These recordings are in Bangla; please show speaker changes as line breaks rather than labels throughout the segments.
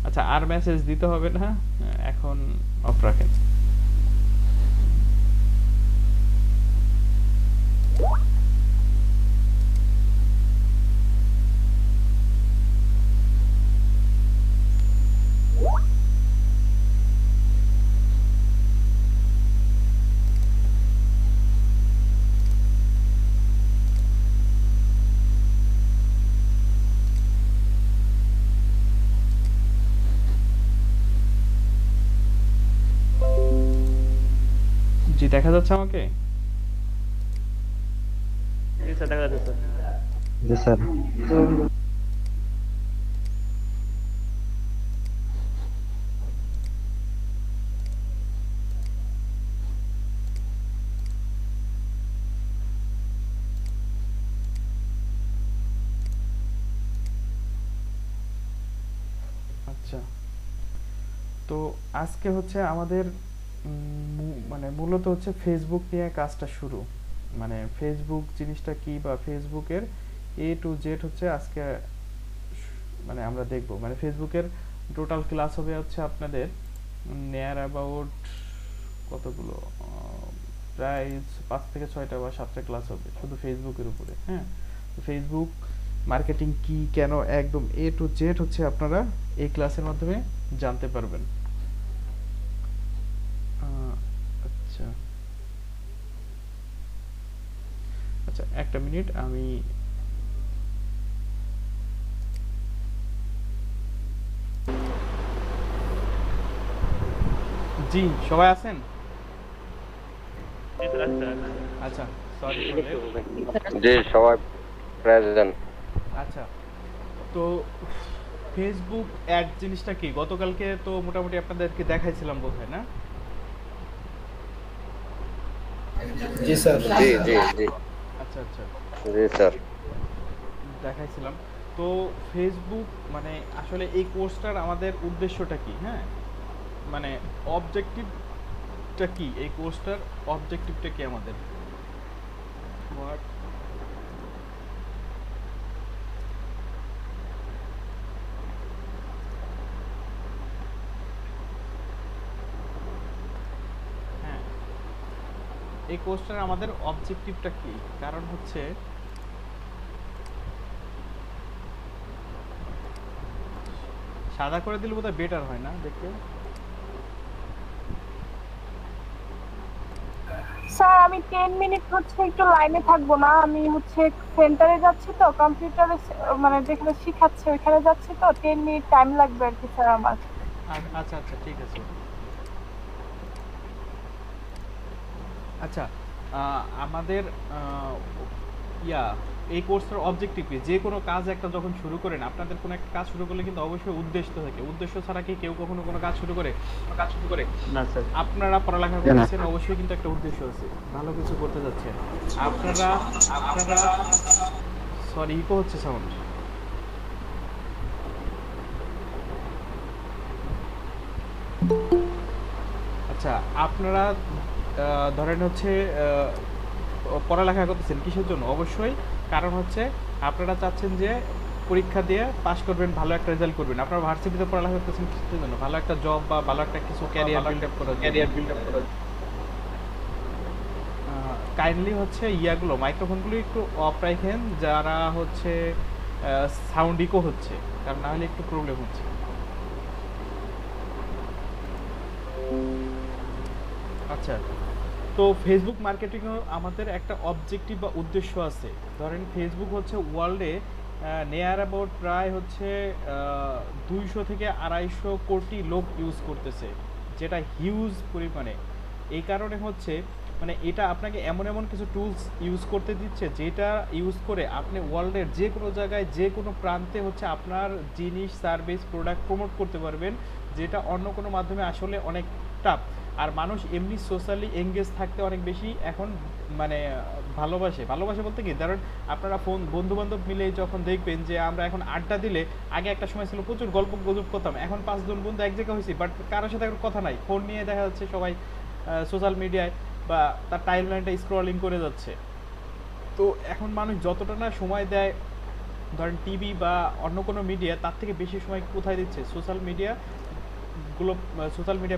আচ্ছা, আর মেসেজ দিতে হবে না, এখন অফ রাখেন। জি, দেখা যাচ্ছে আমাকে?
জি স্যার, দেখা যাচ্ছে স্যার।
জি স্যার।
আচ্ছা, তো আজকে হচ্ছে আমাদের মানে মূলত হচ্ছে ফেসবুক নিয়ে কাজটা শুরু। মানে ফেসবুক জিনিসটা কি বা ফেসবুকের এ টু জেড হচ্ছে আজকে মানে আমরা দেখব। মানে ফেসবুকের টোটাল ক্লাস হবে হচ্ছে আপনাদের নিয়ার অ্যাবাউট কতগুলো, প্রায় 5 থেকে 6টা বা 7টা ক্লাস হবে শুধু ফেসবুকের উপরে। হ্যাঁ, তো ফেসবুক মার্কেটিং কি, কেন, একদম এ টু জেড হচ্ছে আপনারা এই ক্লাসের মাধ্যমে জানতে পারবেন। আচ্ছা আচ্ছা, একটা মিনিট, আমি জি, সবাই আছেন?
জি স্যার, আচ্ছা।
আচ্ছা, সরি ফর লেট।
জি সবাই প্রেজেন্ট।
আচ্ছা, তো ফেসবুক অ্যাড জিনিসটা কি গতকালকে তো মোটামুটি আপনাদেরকে দেখাইছিলাম বোধহয়, না?
জি স্যার।
জি জি জি
আচ্ছা আচ্ছা,
জি স্যার।
দেখাইছিলাম। তো ফেসবুক মানে আসলে এই কোর্সটার আমাদের উদ্দেশ্যটা কি, হ্যাঁ, মানে অবজেক্টিভটা কি, এই কোর্সটার অবজেক্টিভটা কি আমাদের? What? হ্যাঁ, এই কোর্সটার আমাদের অবজেক্টিভটা কি? কারণ হচ্ছে সাদা করে দিলে বোধহয় বেটার হয় না দেখতে?
স্যার আমি 10 মিনিট হচ্ছে একটু লাইনে থাকবো না, আমি হচ্ছে সেন্টারে যাচ্ছি তো কম্পিউটারে, মানে যেখানে শিখাচ্ছে ওইখানে যাচ্ছি তো 10 মিনিট টাইম লাগবে আর কি স্যার আমার।
আচ্ছা আচ্ছা, ঠিক আছে। আচ্ছা, আমাদের ইয়া এই কোর্সের অবজেক্টিভ কি? যে কোনো কাজ একটা যখন শুরু করেন, আপনাদের কোনো একটা কাজ শুরু করলে কিন্তু অবশ্যই উদ্দেশ্য থাকে। উদ্দেশ্য ছাড়া কি কেউ কখনো কোনো কাজ শুরু করে?
না স্যার।
আপনারা পড়ালেখা করতেছেন, অবশ্যই কিন্তু একটা উদ্দেশ্য আছে, ভালো কিছু করতে যাচ্ছেন। আপনারা আপনারা সরি, ইকো হচ্ছে সাউন্ড। আচ্ছা, আপনারা ধরেন হচ্ছে পড়ালেখা করতেছেন কিসের জন্য? অবশ্যই কারণ হচ্ছে আপনারা চাচ্ছেন যে পরীক্ষা দিয়ে পাশ করবেন, ভালো একটা রেজাল্ট করবেন। আপনারা ভার্সিটিতে পড়ালেখা করতেছেন কিসের জন্য? ভালো একটা জব বা ভালো একটা কিছু ক্যারিয়ার বিল্ড আপ করার জন্য। কাইন্ডলি হচ্ছে ইয়াগুলো, মাইক্রোফোনগুলো একটু অফ রাখেন যারা হচ্ছে সাউন্ড ইকো হচ্ছে, কারণ না হলে একটু প্রবলেম হচ্ছে। আচ্ছা, তো ফেসবুক মার্কেটিংও আমাদের একটা অবজেক্টিভ বা উদ্দেশ্য আছে। ধরেন ফেসবুক হচ্ছে ওয়ার্ল্ডে নিয়ার অ্যাবাউট প্রায় হচ্ছে 200 থেকে 250 কোটি লোক ইউজ করতেছে, যেটা হিউজ পরিমাণে। এই কারণে হচ্ছে মানে এটা আপনাকে এমন এমন কিছু টুলস ইউজ করতে দিচ্ছে যেটা ইউজ করে আপনি ওয়ার্ল্ডের যে কোনো জায়গায় যে কোনো প্রান্তে হচ্ছে আপনার জিনিস, সার্ভিস, প্রোডাক্ট প্রমোট করতে পারবেন, যেটা অন্য কোনো মাধ্যমে আসলে অনেক টাফ। আর মানুষ এমনি সোশ্যালি এঙ্গেজ থাকতে অনেক বেশি এখন মানে ভালোবাসে বলতে কি, ধরেন আপনারা ফোন বন্ধু বান্ধব মিলে যখন দেখবেন যে আমরা এখন আড্ডা দিলে, আগে একটা সময় ছিল প্রচুর গল্প গুজব করতাম, এখন 5 জন বন্ধু এক জায়গায় হয়েছি বাট কারোর সাথে এখন কথা নাই, ফোন নিয়ে দেখা যাচ্ছে সবাই সোশ্যাল মিডিয়ায় বা তার টাইমলাইনটা স্ক্রলিং করে যাচ্ছে। তো এখন মানুষ যতটা না সময় দেয় ধরেন টিভি বা অন্য কোনো মিডিয়া, তার থেকে বেশি সময় কোথায় দিচ্ছে সোশ্যাল মিডিয়া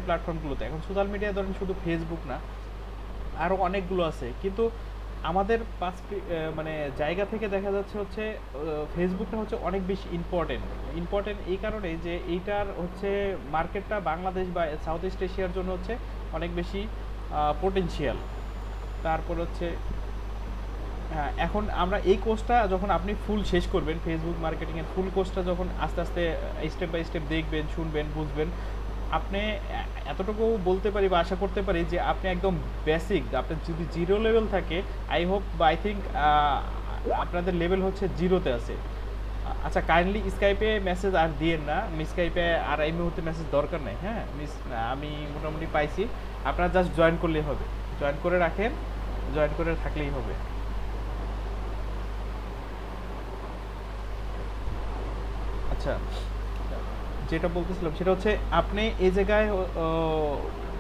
প্ল্যাটফর্মগুলোতে। এখন সোশ্যাল মিডিয়া ধরেন শুধু ফেসবুক না, আরও অনেকগুলো আছে, কিন্তু আমাদের মানে জায়গা থেকে দেখা যাচ্ছে হচ্ছে ফেসবুকটা হচ্ছে অনেক বেশি ইম্পর্টেন্ট এই কারণে যে এইটার হচ্ছে মার্কেটটা বাংলাদেশ বা সাউথ ইস্ট এশিয়ার জন্য হচ্ছে অনেক বেশি পোটেনশিয়াল। তারপর হচ্ছে হ্যাঁ, এখন আমরা এই কোর্সটা যখন আপনি ফুল শেষ করবেন, ফেসবুক মার্কেটিংয়ের ফুল কোর্সটা যখন আস্তে আস্তে স্টেপ বাই স্টেপ দেখবেন, শুনবেন, বুঝবেন, আপনি এতটুকু বলতে পারি বা আশা করতে পারি যে আপনি একদম বেসিক, আপনার যদি 0 লেভেল থাকে, আই হোপ বা আই থিঙ্ক আপনাদের লেভেল হচ্ছে 0-তে আছে। আচ্ছা, কাইন্ডলি স্কাইপে মেসেজ আর দিয়েন না, স্কাইপে আর এই মুহূর্তে মেসেজ দরকার নেই। হ্যাঁ আমি মোটামুটি পাইছি, আপনারা জাস্ট জয়েন করলেই হবে, জয়েন করে রাখেন, জয়েন করে থাকলেই হবে। আচ্ছা, যেটা বলতেছিলাম সেটা হচ্ছে আপনি এই জায়গায়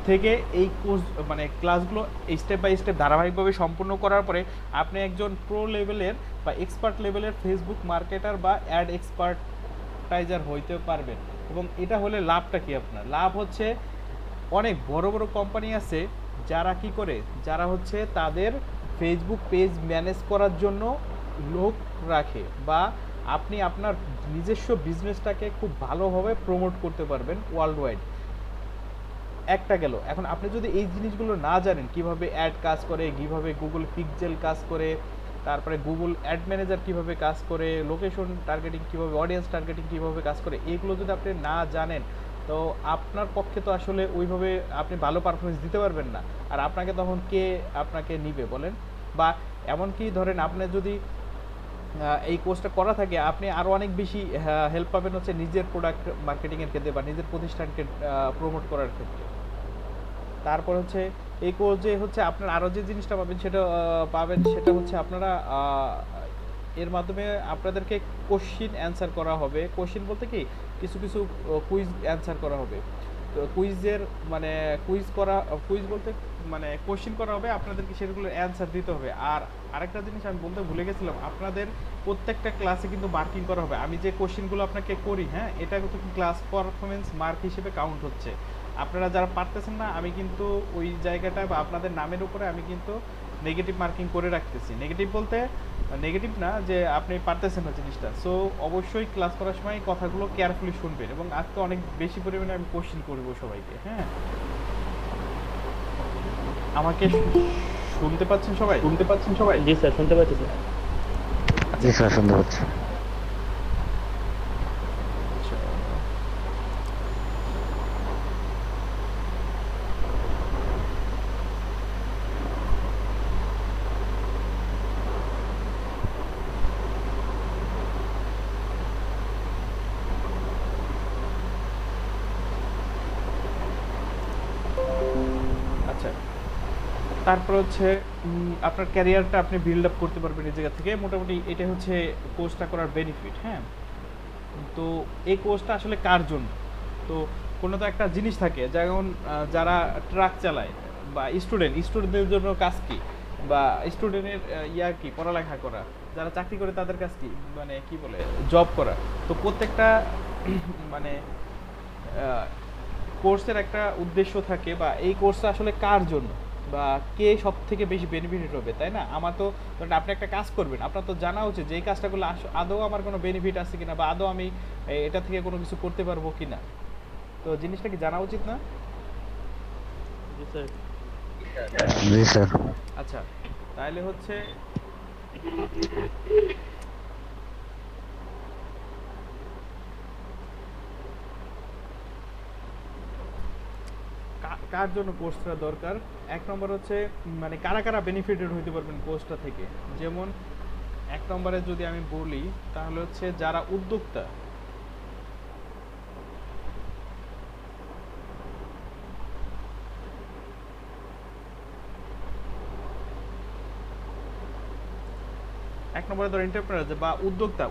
থেকে এই কোর্স মানে ক্লাসগুলো স্টেপ বাই স্টেপ ধারাবাহিকভাবে সম্পূর্ণ করার পরে আপনি একজন প্রো লেভেলের বা এক্সপার্ট লেভেলের ফেসবুক মার্কেটার বা অ্যাড এক্সপার্টাইজার হইতে পারবেন। এবং এটা হলে লাভটা কি আপনার? লাভ হচ্ছে অনেক বড় বড় কোম্পানি আছে যারা কি করে, যারা হচ্ছে তাদের ফেসবুক পেজ ম্যানেজ করার জন্য লোক রাখে, বা আপনি আপনার নিজস্ব বিজনেসটাকে খুব ভালোভাবে প্রমোট করতে পারবেন ওয়ার্ল্ড ওয়াইড। একটা গেল, এখন আপনি যদি এই জিনিসগুলো না জানেন, কিভাবে অ্যাড কাজ করে, কিভাবে গুগল পিক্সেল কাজ করে, তারপরে গুগল অ্যাড ম্যানেজার কিভাবে কাজ করে, লোকেশন টার্গেটিং কিভাবে, অডিয়েন্স টার্গেটিং কিভাবে কাজ করে, এগুলো যদি আপনি না জানেন তো আপনার পক্ষে তো আসলে ওইভাবে আপনি ভালো পারফরমেন্স দিতে পারবেন না। আর আপনাকে তখন কে আপনাকে নিবে বলেন? বা এমনকি ধরেন আপনি যদি এই কোর্সটা করা থাকে, আপনি আরও অনেক বেশি হেল্প পাবেন হচ্ছে নিজের প্রোডাক্ট মার্কেটিংয়ের ক্ষেত্রে বা নিজের প্রতিষ্ঠানকে প্রমোট করার ক্ষেত্রে। তারপর হচ্ছে এই কোর্সে হচ্ছে আপনার আরও যে জিনিসটা পাবেন সেটা হচ্ছে আপনারা এর মাধ্যমে আপনাদেরকে কোশ্চিন অ্যান্সার করা হবে। কোশ্চিন বলতে কি, কিছু কিছু কুইজ অ্যান্সার করা হবে। তো কুইজের মানে কুইজ বলতে মানে কোশ্চিন করা হবে, আপনাদেরকে সেগুলোর অ্যান্সার দিতে হবে। আর আরেকটা জিনিস আমি বলতে ভুলে গেছিলাম, আপনাদের প্রত্যেকটা ক্লাসে কিন্তু মার্কিং করা হবে। আমি যে কোশ্চিনগুলো আপনাকে করি, হ্যাঁ, এটা কিন্তু ক্লাস পারফরমেন্স মার্ক হিসেবে কাউন্ট হচ্ছে। আপনারা যারা পারতেছেন না, আমি কিন্তু ওই জায়গাটায় বা আপনাদের নামের উপরে আমি কিন্তু নেগেটিভ মার্কিং করে রাখতেছি। নেগেটিভ বলতে নেগেটিভ না যে আপনি পারতেছেন না জিনিসটা। সো অবশ্যই ক্লাস করার সময় কথাগুলো কেয়ারফুলি শুনবেন। এবং আজকে অনেক বেশি পরিমাণে আমি কোশ্চিন করবো সবাইকে। হ্যাঁ, আমাকে শুনতে পাচ্ছেন সবাই?
জি স্যার, শুনতে পাচ্ছি স্যার।
জি স্যার, শুনতে পাচ্ছি।
তারপর হচ্ছে আপনার ক্যারিয়ারটা আপনি বিল্ড আপ করতে পারবেন এই জায়গা থেকে। মোটামুটি এটা হচ্ছে কোর্সটা করার বেনিফিট। হ্যাঁ, তো এই কোর্সটা আসলে কার জন্য? তো কোনো তো একটা জিনিস থাকে, যেমন যারা ট্রাক চালায় বা স্টুডেন্টদের জন্য কাজ কি, বা স্টুডেন্টের কি পড়ালেখা করা, যারা চাকরি করে তাদের কাজ কি, মানে কি বলে, জব করা। তো প্রত্যেকটা মানে কোর্সের একটা উদ্দেশ্য থাকে, বা এই কোর্সটা আসলে কার জন্য বা কে সব থেকে বেশি বেনিফিটেড হবে, তাই না? আমার তো ধরেন আপনি একটা কাজ করবেন, আপনার তো জানা উচিত যে এই কাজটা করলে আদৌ আমার কোনো বেনিফিট আছে কিনা, বা আদৌ আমি এটা থেকে কোনো কিছু করতে পারবো কিনা। তো জিনিসটা কি জানা উচিত না?
জি স্যার।
জি স্যার।
আচ্ছা, তাহলে হচ্ছে কার জন্য কোর্সটা দরকার? এক নম্বর হচ্ছে মানে কারা কারা বেনিফিটেড হইতে পারবেন কোর্সটা থেকে। যেমন এক নম্বরে যদি আমি বলি তাহলে হচ্ছে যারা উদ্যোক্তা, এক নম্বরে ধরো এন্টারপ্রেনার বা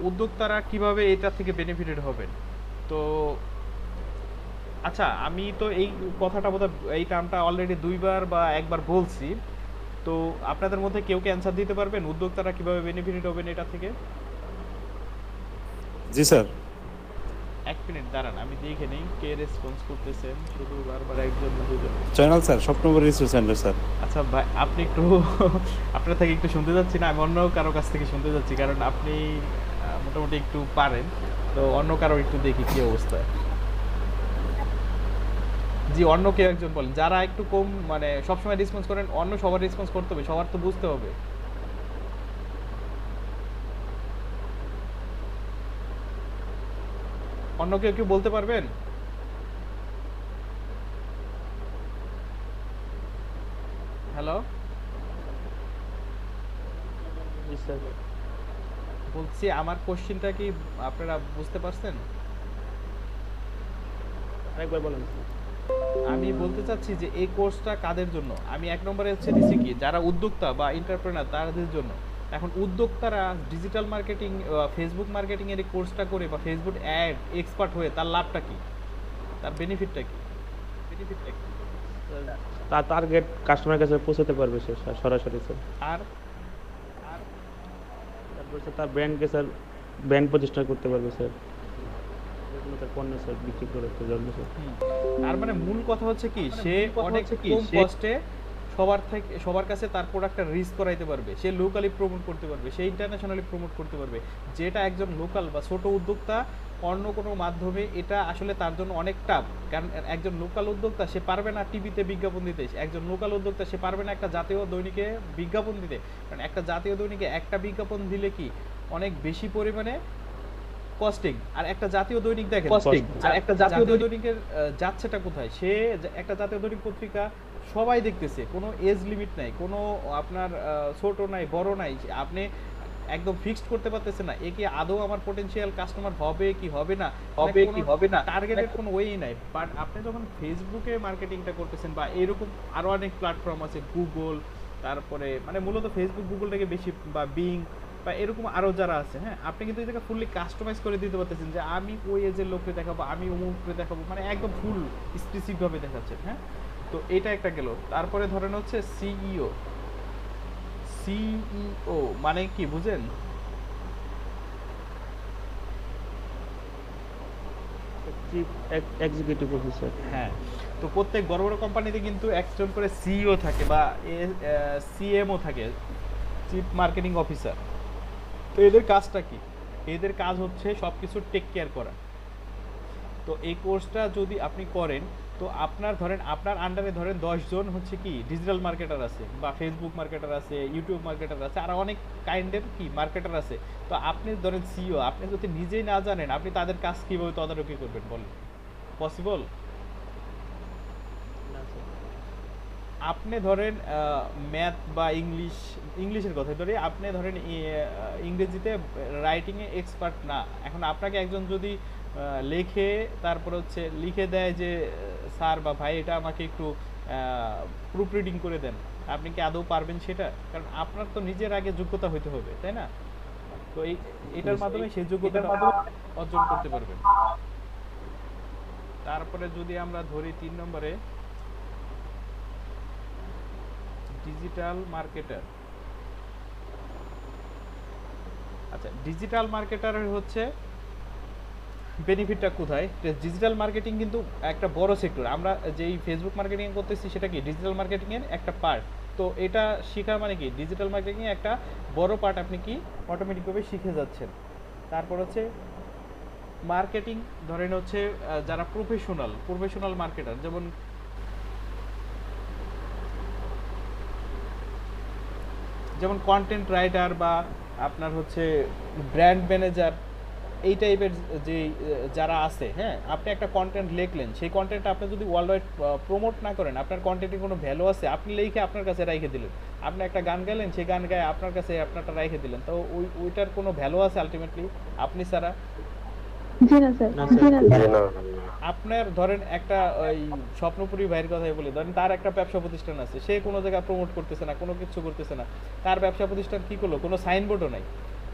উদ্যোক্তারা কিভাবে এটা থেকে বেনিফিটেড হবেন। তো আচ্ছা, আমি তো এই কথাটা বোধহয় এই টার্মটা অলরেডি 2বার বা 1বার বলছি। তো আপনাদের মধ্যে কেউ কি অ্যান্সার দিতে পারবেন উদ্যোক্তারা কিভাবে বেনিফিটেড হবেন এটা থেকে?
জি স্যার।
1 মিনিট দাঁড়ান, আমি দেখে নেই কে রেসপন্স করতেছেন, শুধু বারবার একজন না দুজন।
Channel sir, Swapnapur research centre sir.
আচ্ছা ভাই, আপনি একটু আপনার থেকে একটু শুনতে যাচ্ছি না, আমি অন্য কারো কাছ থেকে শুনতে যাচ্ছি, কারণ আপনি মোটামুটি একটু পারেন, তো অন্য কারো একটু দেখি কি অবস্থা। জি, অন্য কেউ একজন বলেন, যারা একটু কম মানে সবসময় রেসপন্স করেন, অন্য সবার রেসপন্স করতে হবে, সবার তো বুঝতে হবে। অন্য কেউ কি বলতে পারবেন? হ্যালো,
জি স্যার।
বলছি আমার কোশ্চেনটা কি আপনারা বুঝতে পারছেন?
আরেকবার বলেন।
আমি বলতে চাচ্ছি যে এই কোর্সটা কাদের জন্য। আমি 1 নম্বরে হচ্ছে দিছি কি, যারা উদ্যোক্তা বা এন্টারপ্রেনার তাদের জন্য। এখন উদ্যোক্তারা ডিজিটাল মার্কেটিং, ফেসবুক মার্কেটিং এর এই কোর্সটা করে বা ফেসবুক অ্যাড এক্সপার্ট হয়ে তার লাভটা কি, তার বেনিফিটটা কি?
তার টার্গেট কাস্টমারের কাছে পৌঁছাতে পারবে সে সরাসরি স্যার।
আর
তারপর স্যার তার ব্র্যান্ডকে স্যার ব্র্যান্ড প্রতিষ্ঠা করতে পারবে স্যার, যেকোনো তার পণ্য স্যার বিক্রি করতে জন্য স্যার।
তার মানে মূল কথা হচ্ছে কি, সে অনেক কম কস্টে সবার কাছে তার প্রোডাক্টটা রিচ করাইতে পারবে, সে লোকালি প্রমোট করতে পারবে, সে ইন্টারন্যাশনালি প্রমোট করতে পারবে, যেটা একজন লোকাল বা ছোট উদ্যোক্তা অন্য কোনো মাধ্যমে এটা আসলে তার জন্য অনেক টাফ। কারণ একজন লোকাল উদ্যোক্তা সে পারবে না টিভিতে বিজ্ঞাপন দিতে, একজন লোকাল উদ্যোক্তা সে পারবে না একটা জাতীয় দৈনিকে বিজ্ঞাপন দিতে, কারণ একটা জাতীয় দৈনিকে একটা বিজ্ঞাপন দিলে কি অনেক বেশি পরিমাণে কস্টিং। আর একটা জাতীয় দৈনিক দেখেন, আর একটা জাতীয় দৈনিকের যাচ্ছেটা কোথায়, সে একটা জাতীয় দৈনিক পত্রিকা সবাই দেখতেছে, কোনো এজ লিমিট নাই, কোনো আপনার ছোট নাই বড় নাই, আপনি একদম ফিক্সড করতে পারতেছেন না এ কি আদৌ আমার পটেনশিয়াল কাস্টমার হবে কি হবে না, টার্গেটের কোনো ওয়েই নাই। বাট আপনি যখন ফেসবুকে মার্কেটিংটা করতেছেন বা এরকম আরো অনেক প্ল্যাটফর্ম আছে, গুগল, তারপরে মানে মূলত ফেসবুক গুগলটাকে বেশি, বা বিং বা এরকম আরো যারা আছে, হ্যাঁ, আপনি কিন্তু এটাকে ফুললি কাস্টমাইজ করে দিতে পারতেছেন যে আমি ওই এজের লোককে দেখাবো, আমি অমুককে দেখাবো, মানে একদম ফুল স্পেসিফিক ভাবে দেখাচ্ছেন। হ্যাঁ, তো এটা একটা গেল। তারপরে ধরেন হচ্ছে সিইও মানে কি বুঝেন?
Chief executive officer.
হ্যাঁ, তো প্রত্যেক বড় বড় কোম্পানিতে কিন্তু একজন করে সিইও থাকে বা সিএমও থাকে, চিফ মার্কেটিং অফিসার। তো এদের কাজটা কি? এদের কাজ হচ্ছে সবকিছু টেক কেয়ার করা। তো এই কোর্সটা যদি আপনি করেন, তো আপনার ধরেন আপনার আন্ডারে ধরেন 10 জন হচ্ছে কি ডিজিটাল মার্কেটার আছে, বা ফেসবুক মার্কেটার আছে, ইউটিউব মার্কেটার আছে, আর অনেক কাইন্ডের কি মার্কেটার আছে। তো আপনি ধরেন সিইও, আপনি যদি নিজেই না জানেন আপনি তাদের কাজ কিভাবে তদারকি করবেন বলেন? পসিবল? আপনি ধরেন ম্যাথ বা ইংলিশের কথা ধরে, আপনি ধরেন ইংরেজিতে রাইটিংয়ে এক্সপার্ট না, এখন আপনাকে একজন যদি লেখে তারপর হচ্ছে লিখে দেয় যে স্যার বা ভাই এটা আমাকে একটু প্রুফ রিডিং করে দেন, আপনি কি আদৌ পারবেন সেটা? কারণ আপনার তো নিজের আগে যোগ্যতা হইতে হবে, তাই না? তো এটার মাধ্যমে সেই যোগ্যতাটা অর্জন করতে পারবেন। তারপরে যদি আমরা ধরি 3 নম্বরে ডিজিটাল মার্কেটার। আচ্ছা, ডিজিটাল মার্কেটারের হচ্ছে বেনিফিটটা কোথায়? ডিজিটাল মার্কেটিং কিন্তু একটা বড় সেক্টর। আমরা যেই ফেসবুক মার্কেটিং করতেছি সেটা কি ডিজিটাল মার্কেটিং এর একটা পার্ট। তো এটা শেখা মানে কি ডিজিটাল মার্কেটিং এর একটা বড় পার্ট আপনি কি অটোমেটিকভাবে শিখে যাচ্ছেন। তারপর হচ্ছে মার্কেটিং, ধরেন হচ্ছে যারা প্রফেশনাল মার্কেটার, যেমন কন্টেন্ট রাইটার বা আপনার হচ্ছে ব্র্যান্ড ম্যানেজার, এই টাইপের যে যারা আছে, হ্যাঁ, আপনি একটা কন্টেন্ট লিখলেন, সেই কন্টেন্টটা আপনি যদি ওয়ার্ল্ড ওয়াইড প্রমোট না করেন, আপনার কন্টেন্টের কোনো ভ্যালু আছে? আপনি লিখে আপনার কাছে রেখে দিলেন, আপনি একটা গান গাইলেন, সেই গান গায়ে আপনার কাছে আপনারটা রেখে দিলেন, তো ওইটার কোনো ভ্যালু আছে আলটিমেটলি আপনি ছাড়া? আপনার ধরেন একটা ওই স্বপ্নপুরী ভাইয়ের কথাই বলি, ধরেন তার একটা ব্যবসা প্রতিষ্ঠান আছে, সে কোনো জায়গায় প্রমোট করতেছে না, কোনো কিছু করতেছে না, তার ব্যবসা প্রতিষ্ঠান কি করলো? কোনো সাইনবোর্ডও নাই,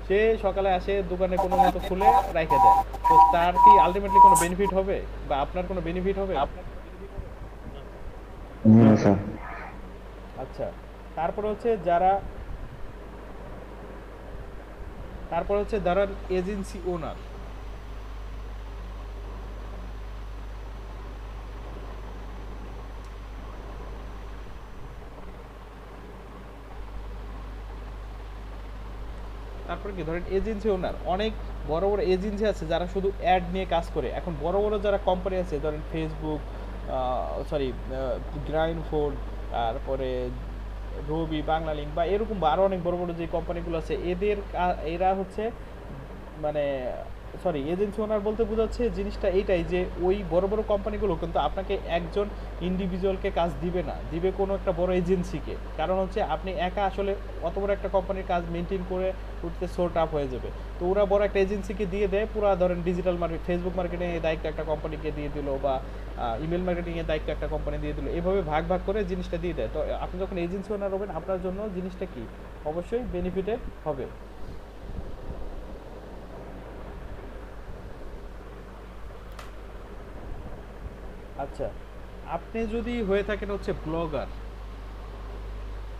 সে সকালে আসে দোকানে কোনো মতো খুলে রাইখে দেয়, তো তার কি আলটিমেটলি কোনো বেনিফিট হবে বা আপনার কোনো বেনিফিট হবে?
না স্যার।
আচ্ছা, তারপরে হচ্ছে যারা এজেন্সি ওনার, তারপরে কি ধরেন এজেন্সি ওনার, অনেক বড় বড় এজেন্সি আছে যারা শুধু অ্যাড নিয়ে কাজ করে। এখন বড় বড় যারা কোম্পানি আছে ধরেন ফেসবুক, গ্রাইনফোর্ড, তারপরে রবি, বাংলালিংক বা এরকম আরো অনেক বড় বড় যে কোম্পানিগুলো আছে, এরা হচ্ছে মানে এজেন্সি ওনার বলতে বোঝাচ্ছে জিনিসটা এইটাই যে ওই বড় বড় কোম্পানিগুলো কিন্তু আপনাকে একজন ইন্ডিভিজুয়ালকে কাজ দিবে না, দিবে কোনো একটা বড় এজেন্সিকে। কারণ হচ্ছে আপনি একা আসলে অত বড় একটা কোম্পানির কাজ মেনটেন করে উঠতে সো টাফ হয়ে যাবে। তো ওরা বড় একটা এজেন্সিকে দিয়ে দেয় পুরো, ধরেন ডিজিটাল ফেসবুক মার্কেটিং এর দায়িত্ব একটা কোম্পানিকে দিয়ে দিল, বা ইমেল মার্কেটিং এর দায়িত্ব একটা কোম্পানি দিয়ে দিল, এভাবে ভাগ ভাগ করে জিনিসটা দিয়ে দেয়। তো আপনি যখন এজেন্সি ওনার হবেন আপনার জন্য জিনিসটা কি অবশ্যই বেনিফিটেড হবে। আচ্ছা, আপনি যদি হয়ে থাকেন হচ্ছে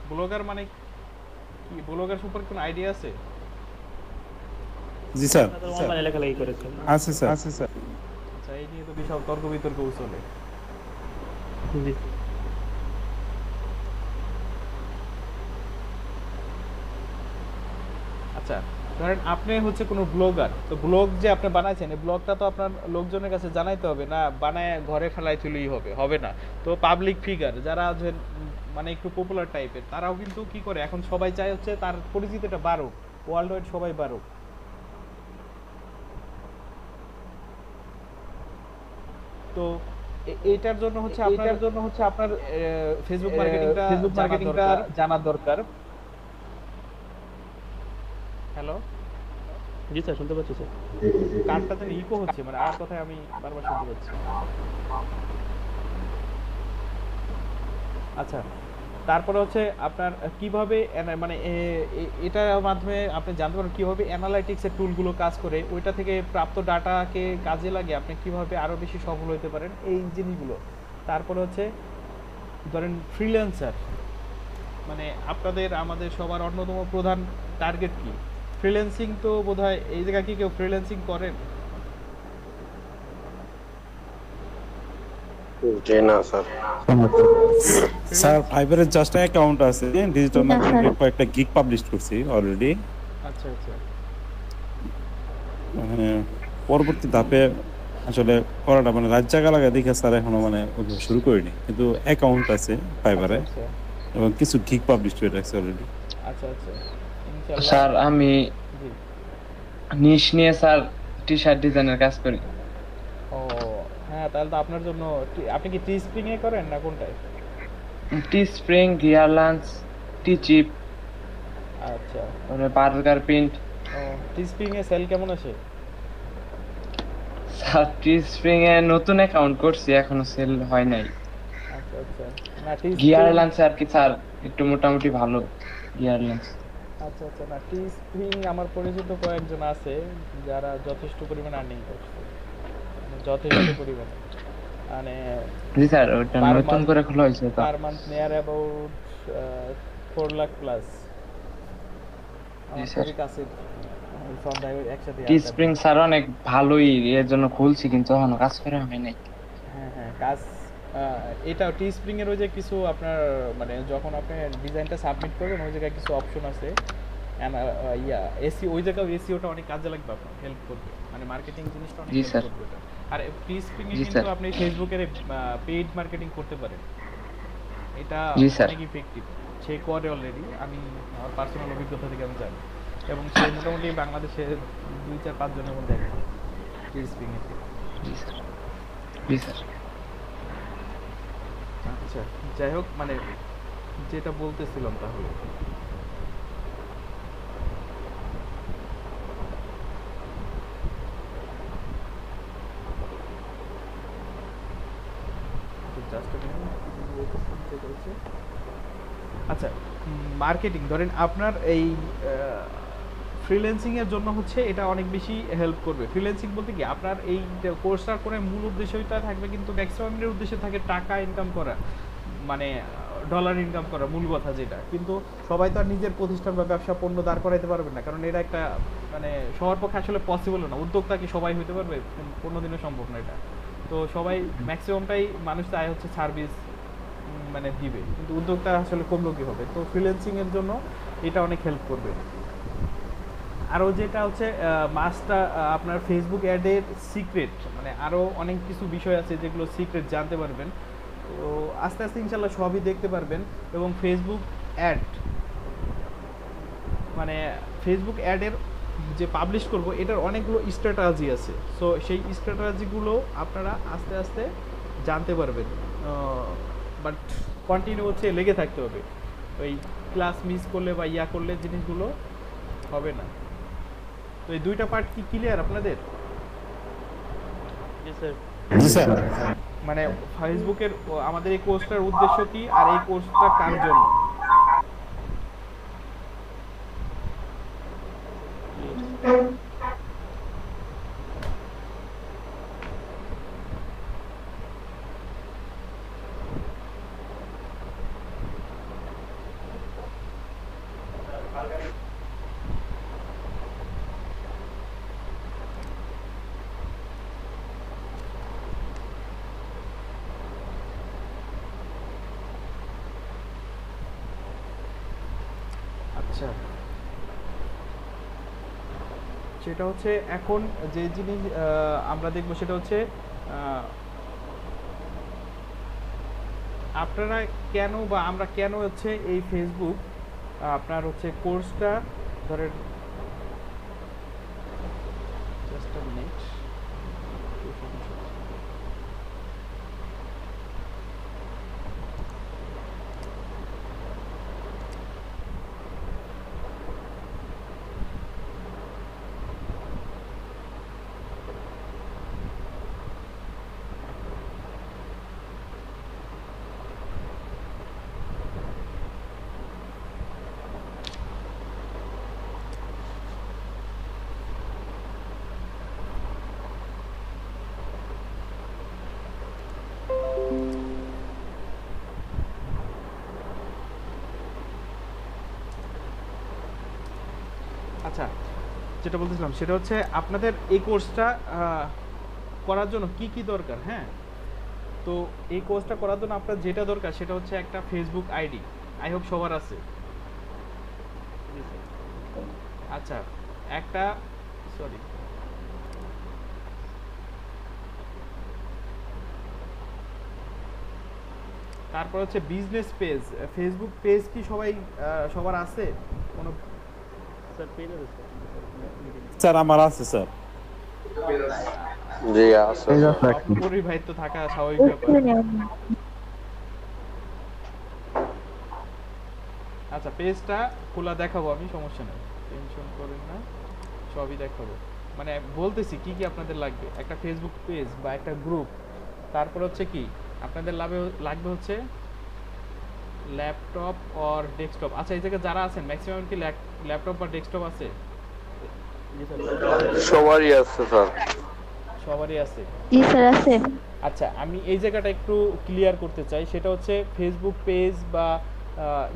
ব্লগার মানে কি, ব্লগার সম্পর্কে কোনো আইডিয়া আছে?
জি স্যার।
অনলাইনে লেখালেখি করেছেন।
আছে স্যার।
আচ্ছা, এই নিয়ে তো বিশাল তর্ক বিতর্ক চলে।
জি।
আচ্ছা, ধরেন আপনি হচ্ছে কোনো ব্লগার, তো ব্লগ যে আপনি বানাইছেন এই ব্লগটা তো আপনার লোকজনের কাছে জানাইতে হবে না, বানায় ঘরে ফেলাই তুলেই হবে না। তো পাবলিক ফিগার যারা মানে একটু পপুলার টাইপের, তারাও কিন্তু কি করে, এখন সবাই চায় হচ্ছে তার পরিচিতিটা বাড়ুক, ওয়ার্ল্ড ওয়াইড সবাই বাড়ুক। তো এটার জন্য হচ্ছে আপনার ফেসবুক মার্কেটিংটা জানা দরকার। হ্যালো,
জি স্যার, শুনতে পাচ্ছি স্যার।
কারটা যেন ইকো হচ্ছে, মানে আমার কথাই আমি বারবার শুনতে পাচ্ছি। আচ্ছা, তারপরে হচ্ছে আপনার কিভাবে মানে এটার মাধ্যমে আপনি জানতে পারেন কিভাবে অ্যানালাইটিক্সের টুলগুলো কাজ করে, ওইটা থেকে প্রাপ্ত ডাটাকে কাজে লাগিয়ে আপনি কিভাবে আরো বেশি সফল হতে পারেন, এই জিনিসগুলো। তারপরে হচ্ছে ধরেন ফ্রিল্যান্সার, মানে আমাদের সবার অন্যতম প্রধান টার্গেট কি? ফ্রিল্যান্সিং। তো বোধহয় এই জায়গায় কি কেউ ফ্রিল্যান্সিং করেন?
জি না স্যার।
স্যার ফাইবারের জাস্ট অ্যাকাউন্ট আছে, ডিজিটাল মার্কেটিং কয়েকটা গিগ পাবলিশ করছি অলরেডি।
আচ্ছা আচ্ছা।
পরবর্তী ধাপে আসলে করাটা মানে রাত জায়গা লাগা দেখে স্যার এখনো মানে শুরু করিনি, কিন্তু অ্যাকাউন্ট আছে ফাইবারে এবং কিছু গিগ পাবলিশ করে রাখছি অলরেডি।
আচ্ছা আচ্ছা, ইনশাআল্লাহ।
স্যার আমি
জি।
নিশ নিয়ে স্যার টি শার্ট ডিজাইনের কাজ করি।
ও হ্যাঁ, তাহলে তো আপনার জন্য আপনি কি টি স্প্রিং এ করেন না কোনটায়?
টি স্প্রিং, গিয়ারলান্স, টি চিপ,
আচ্ছা।
তারপরে বার্গার প্রিন্ট।
ও, টি স্প্রিং এ সেল কেমন আছে?
স্যার টি স্প্রিং এ নতুন অ্যাকাউন্ট করছি, এখনো সেল হয় নাই।
আচ্ছা আচ্ছা। না টি
গিয়ারলান্স আর কি স্যার একটু মোটামুটি ভালো গিয়ারলান্স।
আচ্ছা আচ্ছা। না টি স্প্রিং আমার পরিচিত কয়েকজন আছে যারা যথেষ্ট পরিমাণে আর্নিং করছে, মানে যথেষ্ট পরিমাণে, মানে
জি স্যার ওটা নতুন করে খোলা হয়েছে তো।
Per month near about 4 lakh plus.
G sir.
আমার কাছে সন্ধ্যায় একসাথে
টি স্প্রিং স্যার অনেক ভালোই, এর জন্য খুলছি কিন্তু এখনো কাজ করা হয় নাই।
হ্যাঁ হ্যাঁ, কাজ এটা টি স্প্রিং এর ওই যে কিছু আপনার মানে যখন আপনি ডিজাইনটা সাবমিট করবেন ওই জায়গায় কিছু অপশন আছে, এসি, ওই জায়গায় এসিওটা অনেক কাজে লাগবে, আপনার হেল্প করবে, মানে মার্কেটিং জিনিসটা অনেক হেল্প করবে। আর টি স্প্রিং এ কিন্তু আপনি ফেসবুকের পেইড মার্কেটিং করতে পারেন, এটা অনেক ইফেক্টিভ। সে করে অলরেডি, আমি আমার পার্সোনাল অভিজ্ঞতা থেকে আমি জানি, এবং সে মোটামুটি বাংলাদেশের 2-4-5 জনের মধ্যে একজন টি স্প্রিং এ।
জি স্যার।
আচ্ছা, যাই হোক, মানে যেটা বলতেছিলাম তাহলে আচ্ছা, মার্কেটিং ধরেন আপনার এই ফ্রিল্যান্সিং এর জন্য হচ্ছে এটা অনেক বেশি হেল্প করবে। ফ্রিল্যান্সিং বলতে কি আপনার এই কোর্সটার করে মূল উদ্দেশ্যটা থাকবে, কিন্তু ম্যাক্সিমামের উদ্দেশ্য থাকে টাকা ইনকাম করা, মানে ডলার ইনকাম করা মূল কথা যেটা। কিন্তু সবাই তো আর নিজের প্রতিষ্ঠান বা ব্যবসা পণ্য দাঁড় করাইতে পারবে না, কারণ এটা একটা মানে সবার পক্ষে আসলে পসিবল না। উদ্যোক্তা কি সবাই হইতে পারবে? কোনোদিনও সম্ভব না এটা। তো সবাই ম্যাক্সিমামটাই মানুষ চায় হচ্ছে সার্ভিস মানে দিবে, কিন্তু উদ্যোক্তা আসলে কম লোকই হবে। তো ফ্রিল্যান্সিং এর জন্য এটা অনেক হেল্প করবে। আরও যেটা হচ্ছে মাস্টার আপনার ফেসবুক অ্যাডের সিক্রেট, মানে আরও অনেক কিছু বিষয় আছে যেগুলো সিক্রেট জানতে পারবেন। তো আস্তে আস্তে ইনশাল্লাহ সবই দেখতে পারবেন। এবং ফেসবুক অ্যাড মানে ফেসবুক অ্যাডের যে পাবলিশ করব এটার অনেকগুলো স্ট্র্যাটাজি আছে। সো সেই স্ট্র্যাটাজিগুলো আপনারা আস্তে আস্তে জানতে পারবেন, বাট কন্টিনিউ হচ্ছে লেগে থাকতে হবে। ওই ক্লাস মিস করলে বা ইয়া করলে জিনিসগুলো হবে না। তো এই দুইটা পার্ট কি ক্লিয়ার আপনাদের?
জি স্যার।
জি স্যার।
মানে ফেসবুকের আমাদের এই কোর্সটার উদ্দেশ্য কি আর এই কোর্সটা কার জন্য? আচ্ছা, সেটা হচ্ছে এখন যে জিনিস আমরা দেখবো সেটা হচ্ছে আপনারা কেন বা আমরা কেন হচ্ছে এই ফেসবুক আপনার হচ্ছে কোর্সটা ধরেন জাস্ট আ মিনিট। আচ্ছা, যেটা বলতেছিলাম সেটা হচ্ছে আপনাদের এই কোর্সটা করার জন্য কি কি দরকার। হ্যাঁ, তো এই কোর্সটা করার জন্য আপনার যেটা দরকার সেটা হচ্ছে একটা ফেসবুক আইডি। আই হোপ সবার আছে। আচ্ছা, একটা সরি তারপর হচ্ছে বিজনেস পেজ। ফেসবুক পেজ কি সবার আছে? কোনো
স্যার পেজ আছে
স্যার আমার আছে স্যার।
জি আছে
পরিবাহিত থাকা স্বাভাবিক ব্যাপার। আচ্ছা, পেজটা খোলা দেখাবো আমি, সমস্যা নেই, টেনশন করেন না, সবই দেখাবো। মানে বলতেছি কি কি আপনাদের লাগবে। একটা ফেসবুক পেজ বা একটা গ্রুপ, তারপর হচ্ছে কি আপনাদের লাগবে হচ্ছে ল্যাপটপ অর ডেস্কটপ। আচ্ছা, এই জায়গায় যারা আছেন ম্যাক্সিমাম কি ল্যাপটপ বা ডেস্কটপ আছে?
জি স্যার।
সবারই আছে স্যার।
সবারই আছে?
জি স্যার আছে।
আচ্ছা, আমি এই জায়গাটা একটু ক্লিয়ার করতে চাই। সেটা হচ্ছে ফেসবুক পেজ বা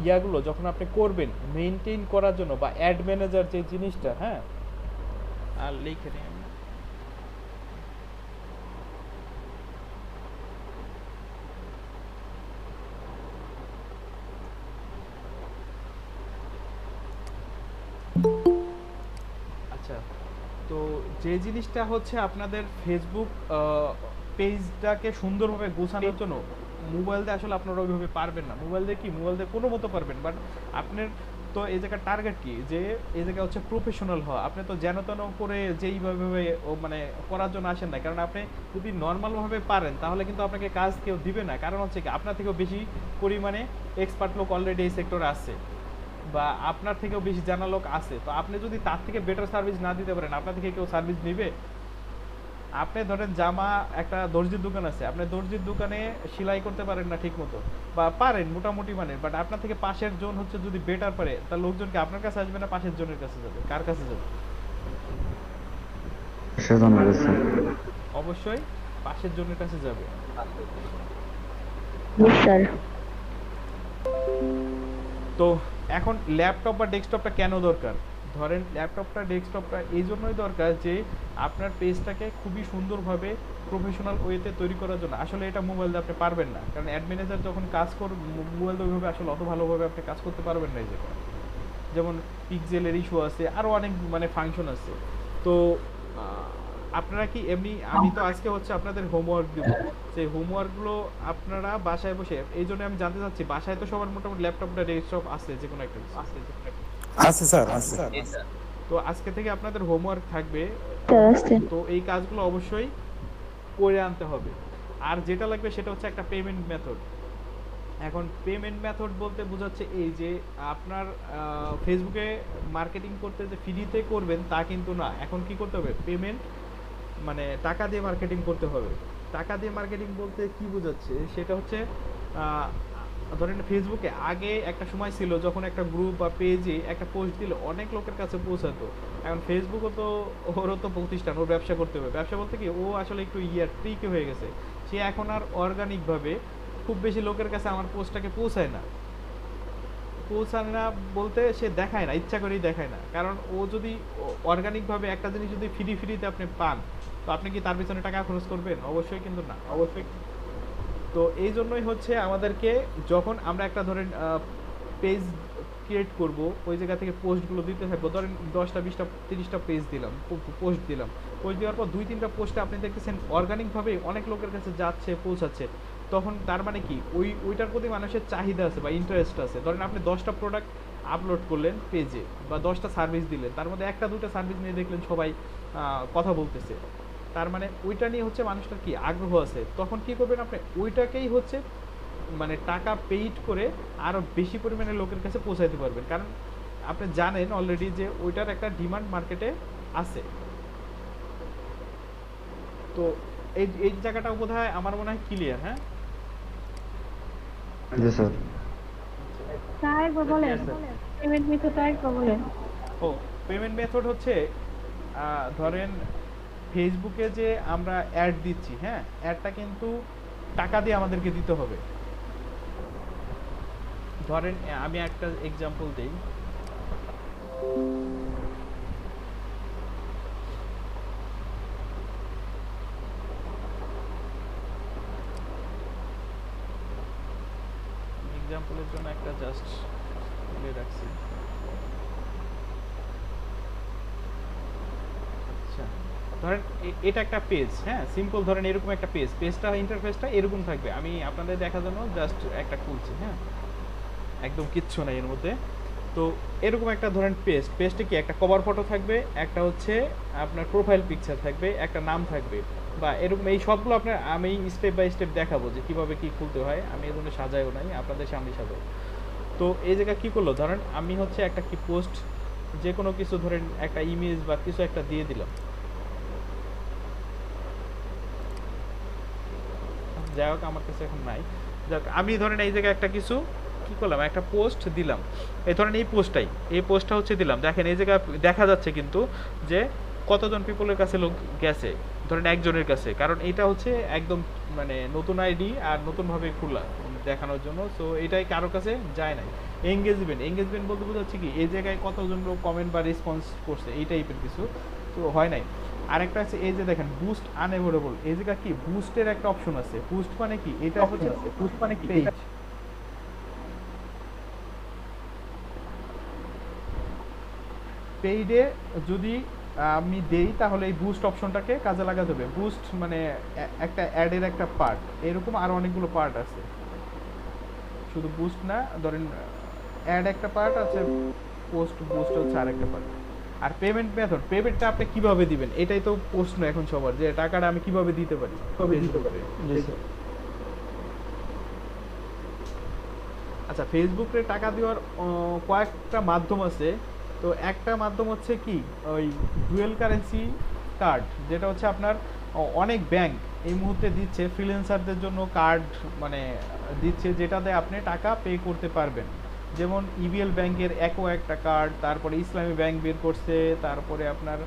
ইয়াগুলো যখন আপনি করবেন মেইনটেইন করার জন্য বা অ্যাড ম্যানেজার যে জিনিসটা, হ্যাঁ, আর লিখে নিন। আচ্ছা, তো যে জিনিসটা হচ্ছে আপনাদের ফেসবুক পেজটাকে সুন্দরভাবে গোছানোর জন্য মোবাইল দিয়ে আসলে আপনারা ওইভাবে পারবেন না। মোবাইল দিয়ে কোনো মতো পারবেন, বাট আপনার তো এই জায়গায় টার্গেট কি, যে এই জায়গায় হচ্ছে প্রফেশনাল হওয়া। আপনি তো যেন তেন করে যেইভাবে মানে করার জন্য আসেন না, কারণ আপনি যদি নর্মালভাবে পারেন তাহলে কিন্তু আপনাকে কাজ কেউ দিবে না। কারণ হচ্ছে কি আপনার থেকেও বেশি পরিমাণে এক্সপার্ট লোক অলরেডি এই সেক্টরে আছে, বা আপনার থেকেও বেশি জানা লোক আছে। তো আপনি যদি তার থেকে বেটার সার্ভিস না দিতে পারেন, আপনার থেকে কেউ সার্ভিস নেবে? আপনি ধরেন জামা একটা দর্জির দোকান আছে, আপনি দর্জির দোকানে সেলাই করতে পারেন না ঠিক মতো, বা পারেন মোটামুটি মানে, বাট আপনার থেকে পাশের জন হচ্ছে যদি বেটার পারে, তার লোকজন কি আপনার কাছে আসবে না পাশের জনের কাছে যাবে? কার কাছে যাবে?
সেজন্য বলছি।
অবশ্যই পাশের জনের কাছে যাবে। তো এখন ল্যাপটপ বা ডেস্কটপটা কেন দরকার? ধরেন ল্যাপটপটা ডেস্কটপটা এই জন্যই দরকার যে আপনার পেজটাকে খুবই সুন্দরভাবে প্রফেশনাল ওয়েতে তৈরি করার জন্য। আসলে এটা মোবাইল দিয়ে আপনি পারবেন না, কারণ অ্যাড ম্যানেজার যখন কাজ মোবাইল দিয়ে ওইভাবে আসলে অত ভালোভাবে আপনি কাজ করতে পারবেন না। এই জায়গায় যেমন পিক্সেলের ইস্যু আছে, আরও অনেক মানে ফাংশন আছে। তো আপনারা কি এমনি, আমি তো আজকে হচ্ছে আপনাদের হোমওয়ার্ক দেবো, সেই হোমওয়ার্কগুলো আপনারা বাসায় বসে, এই জন্য আমি জানতে চাচ্ছি বাসায় তো সবার মোটামুটি ল্যাপটপটা ডেস্কটপ আছে, যে কোনো একটা
আছে স্যার, আছে।
তো আজকে থেকে আপনাদের হোমওয়ার্ক থাকবে, তো এই কাজগুলো অবশ্যই করে আনতে হবে। আর যেটা লাগবে সেটা হচ্ছে একটা পেমেন্ট মেথড। এখন পেমেন্ট মেথড বলতে বোঝাচ্ছে এই যে আপনার ফেসবুকে মার্কেটিং করতে যে ফ্রিতে করবেন তা কিন্তু না। এখন কি করতে হবে? পেমেন্ট মানে টাকা দিয়ে মার্কেটিং করতে হবে। টাকা দিয়ে মার্কেটিং বলতে কি বোঝাচ্ছে সেটা হচ্ছে, ধরেন ফেসবুকে আগে একটা সময় ছিল যখন একটা গ্রুপ বা পেজে একটা পোস্ট দিলে অনেক লোকের কাছে পৌঁছাতো। এখন ফেসবুকও তো, ওরও তো প্রতিষ্ঠান, ওর ব্যবসা করতে হবে। ব্যবসা বলতে কি, ও আসলে একটু ট্রিকে হয়ে গেছে। সে এখন আর অর্গানিকভাবে খুব বেশি লোকের কাছে আমার পোস্টটাকে পৌঁছায় না বলতে সে দেখায় না, ইচ্ছা করেই দেখায় না। কারণ ও যদি অর্গানিকভাবে একটা জিনিস যদি ফ্রিতে আপনি পান, তো আপনি কি তার পিছনে টাকা খরচ করবেন? অবশ্যই কিন্তু না, অবশ্যই। তো এই জন্যই হচ্ছে আমাদেরকে, যখন আমরা একটা ধরেন পেজ ক্রিয়েট করব, ওই জায়গা থেকে পোস্টগুলো দিতে থাকবো। ধরেন 10টা 20টা 30টা পেজ দিলাম, পোস্ট দিলাম। পোস্ট দেওয়ার পর 2-3টা পোস্টে আপনি দেখতেছেন অর্গানিকভাবে অনেক লোকের কাছে যাচ্ছে, পৌঁছাচ্ছে। তখন তার মানে কি, ওইটার প্রতি মানুষের চাহিদা আছে বা ইন্টারেস্ট আছে। ধরেন আপনি 10টা প্রোডাক্ট আপলোড করলেন পেজে, বা 10টা সার্ভিস দিলেন, তার মধ্যে 1-2টা সার্ভিস নিয়ে দেখলেন সবাই কথা বলতেছে, তার মানে ওইটা নিয়ে হচ্ছে মানুষটার কি আগ্রহ আছে। তখন কি করবেন আপনি? ওইটাকেই হচ্ছে মানে টাকা পেইড করে আরও বেশি পরিমাণে লোকের কাছে পৌঁছাইতে পারবেন, কারণ আপনি জানেন অলরেডি যে ওইটার একটা ডিমান্ড মার্কেটে আছে। তো এই জায়গাটা বোধহয় আমার মনে হয় ক্লিয়ার। হ্যাঁ,
জি স্যার।
ও পেমেন্ট মেথড হচ্ছে, ধরেন ফেসবুকে যে আমরা অ্যাড দিচ্ছি, হ্যাঁ, অ্যাডটা কিন্তু টাকা দিয়ে আমাদেরকে দিতে হবে। ধরেন আমি একটা এক্সাম্পল দিই। এক্সাম্পলের জন্য একটা জাস্ট তুলে রাখছি। আচ্ছা, ধরেন এটা একটা পেজ, হ্যাঁ, সিম্পল। ধরেন এরকম একটা পেজটা ইন্টারফেসটা এরকম থাকবে। আমি আপনাদের দেখার জন্য জাস্ট একটা খুলছি, হ্যাঁ, একদম কিচ্ছু নাই এর মধ্যে। তো এরকম একটা ধরেন পেজটা কি, একটা কভার ফটো থাকবে, একটা হচ্ছে আপনার প্রোফাইল পিকচার থাকবে, একটা নাম থাকবে, বা এরকম এই সবগুলো আপনার আমি স্টেপ বাই স্টেপ দেখাবো যে কিভাবে কি খুলতে হয়। আমি এই জন্য সাজাইও নাই, আপনাদের সামনে সাজাবো। তো এই জায়গায় কি করলো, ধরেন আমি হচ্ছে একটা কি পোস্ট, যে কোনো কিছু ধরেন একটা ইমেজ বা কিছু একটা দিয়ে দিলাম। যাই হোক, আমার কাছে এখন নাই। যাক, আমি ধরেন এই জায়গায় একটা কিছু কি করলাম, একটা পোস্ট দিলাম। এই ধরেন এই পোস্টটা হচ্ছে দিলাম। দেখেন এই জায়গায় দেখা যাচ্ছে কিন্তু যে কতজন পিপলের কাছে লোক গেছে। ধরেন একজনের কাছে, কারণ এটা হচ্ছে একদম মানে নতুন আইডি আর নতুনভাবে খোলা দেখানোর জন্য। সো এটাই কারোর কাছে যায় নাই। এঙ্গেজমেন্ট বলতে বোঝাচ্ছে কি, এই জায়গায় কতজন লোক কমেন্ট বা রেসপন্স করছে, এই টাইপের কিছু তো হয় নাই। আরেকটা আছে, এই যে দেখেন বুস্ট আনএভেলেবল, এই জায়গা কি বুস্টের একটা অপশন আছে। বুস্ট মানে কি, এটা হচ্ছে বুস্ট মানে কি পেজ। পেইডে যদি আমি দেই তাহলে এই বুস্ট অপশনটাকে কাজে লাগাতে হবে। বুস্ট মানে একটা অ্যাডের একটা পার্ট, এরকম আরো অনেকগুলো পার্ট আছে, শুধু বুস্ট না। ধরেন অ্যাড একটা পার্ট আছে, বুস্ট হচ্ছে আরেকটা পার্ট। আর পেমেন্ট মেথড, পেমেন্টটা আপনি কিভাবে দিবেন এটাই তো প্রশ্ন এখন সবার, যে টাকাটা আমি কিভাবে দিতে পারি, আচ্ছা, ফেসবুকে টাকা দেওয়ার কয়েকটা মাধ্যম আছে। তো একটা মাধ্যম হচ্ছে কি, ওই ডুয়েল কারেন্সি কার্ড, যেটা হচ্ছে আপনার অনেক ব্যাংক এই মুহূর্তে দিচ্ছে ফ্রিল্যান্সারদের জন্য কার্ড, মানে দিচ্ছে যেটাতে আপনি টাকা পে করতে পারবেন। যেমন ইবিএল ব্যাংকের একো একটা কার্ড, তারপরে ইসলামী ব্যাংক বের করছে, তারপরে আপনার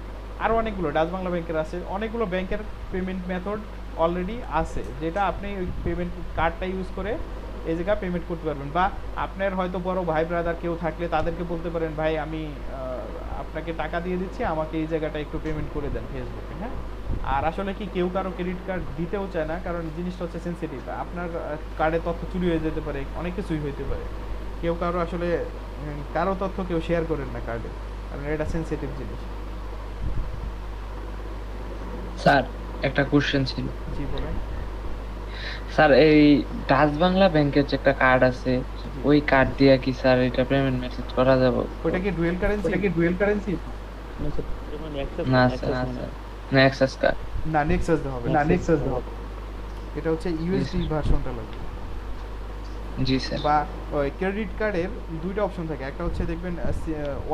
আরও অনেকগুলো, ডাচ বাংলা ব্যাংকের আছে, অনেকগুলো ব্যাংকের পেমেন্ট মেথড অলরেডি আছে, যেটা আপনি ওই পেমেন্ট কার্ডটা ইউজ করে এই জায়গায় পেমেন্ট করতে পারবেন। বা আপনার হয়তো বড় ভাই ব্রাদার কেউ থাকলে তাদেরকে বলতে পারেন, ভাই আমি আপনাকে টাকা দিয়ে দিচ্ছি, আমাকে এই জায়গাটা একটু পেমেন্ট করে দেন ফেসবুকে। হ্যাঁ, আর আসলে কি কেউ কারো ক্রেডিট কার্ড দিতেও চায় না, কারণ জিনিসটা হচ্ছে সেন্সিটিভ, আপনার কার্ডের তথ্য চুরি হয়ে যেতে পারে, অনেক কিছুই হইতে পারে। কেউ কারো আসলে কারো তথ্য কেউ শেয়ার করেন না কার্ডে, কারণ এটা সেন্সিটিভ জিনিস।
স্যার একটা কোশ্চেন ছিল।
জি বলেন।
স্যার এই ডাচ বাংলা ব্যাংকের যে একটা কার্ড আছে, ওই কার্ড দিয়ে কি স্যার এটা পেমেন্ট মেসেজ করা যাবে?
ওটা কি ডুয়েল কারেন্সি?
না স্যার, যেমন অ্যাক্সেস
না স্যার, না স্যার, না অ্যাক্সেস কার্ড।
না, নেক্সাস দেওয়া হবে, এটা হচ্ছে ইউএসডি ভার্সনটা লাগবে।
জি স্যার।
বা ওই ক্রেডিট কার্ডের দুইটা অপশন থাকে, একটা হচ্ছে দেখবেন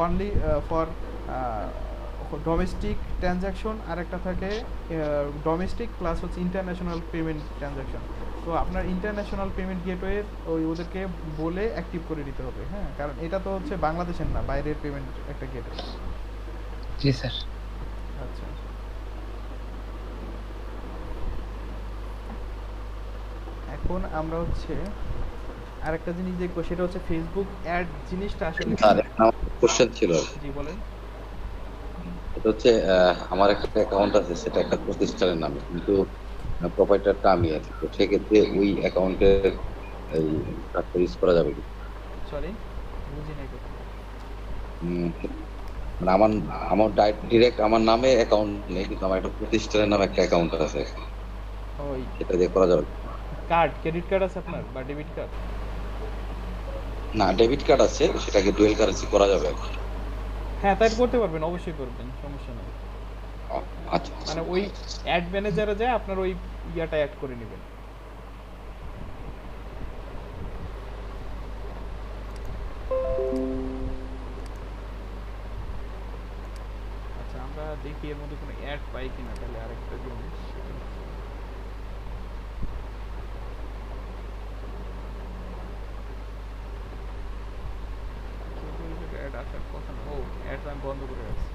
অনলি ফর ডোমেস্টিক ট্রানজ্যাকশন, আর একটা থাকে ডোমেস্টিক প্লাস হচ্ছে ইন্টারন্যাশনাল পেমেন্ট ট্রানজ্যাকশন। তো আপনার ইন্টারন্যাশনাল পেমেন্ট গেটওয়ে ওদেরকে বলে অ্যাক্টিভ করে দিতে হবে। হ্যাঁ, কারণ এটা তো হচ্ছে বাংলাদেশের না, বাইরের পেমেন্ট একটা গেটওয়ে।
জি স্যার।
আচ্ছা, এখন আমরা হচ্ছে আরেকটা জিনিস দেখবো, সেটা হচ্ছে ফেসবুক অ্যাড জিনিসটা আসলে।
স্যার আমার কোশ্চেন ছিল।
জি বলেন।
এটা হচ্ছে আমার একটা অ্যাকাউন্ট আছে, সেটা একটা প্রতিষ্ঠানের নামে, কিন্তু প্রোপাইটারটা আমি আছি। তো সেক্ষেত্রে ওই অ্যাকাউন্টের এই কার্ডটা ইউজ করা যাবে কি?
সরি, বুঝি নাই কথা।
মানে আমার আমার ডিরেক্ট আমার নামে অ্যাকাউন্ট নেই, কিন্তু আমার একটা প্রতিষ্ঠানের নামে একটা অ্যাকাউন্ট আছে,
ওই
সেটা দিয়ে করা যাবে?
কার্ড, ক্রেডিট কার্ড আছে আপনার বা ডেবিট কার্ড?
না, ডেবিট কার্ড আছে, সেটাকে ডুয়েল কারেন্সি করা যাবে?
হ্যাঁ, তাই করতে পারবেন, অবশ্যই করবেন, সমস্যা নেই।
আচ্ছা,
মানে ওই অ্যাড ম্যানেজারে যায় আপনার ওই ইয়াটা অ্যাড করে নেবেন। আচ্ছা, আমরা দেখি এর মধ্যে কোনো অ্যাড পাই কিনা, তাহলে আরেকটা জিনিস। অ্যাড আসার কথা না, ও অ্যাড আমি বন্ধ করে রাখছি।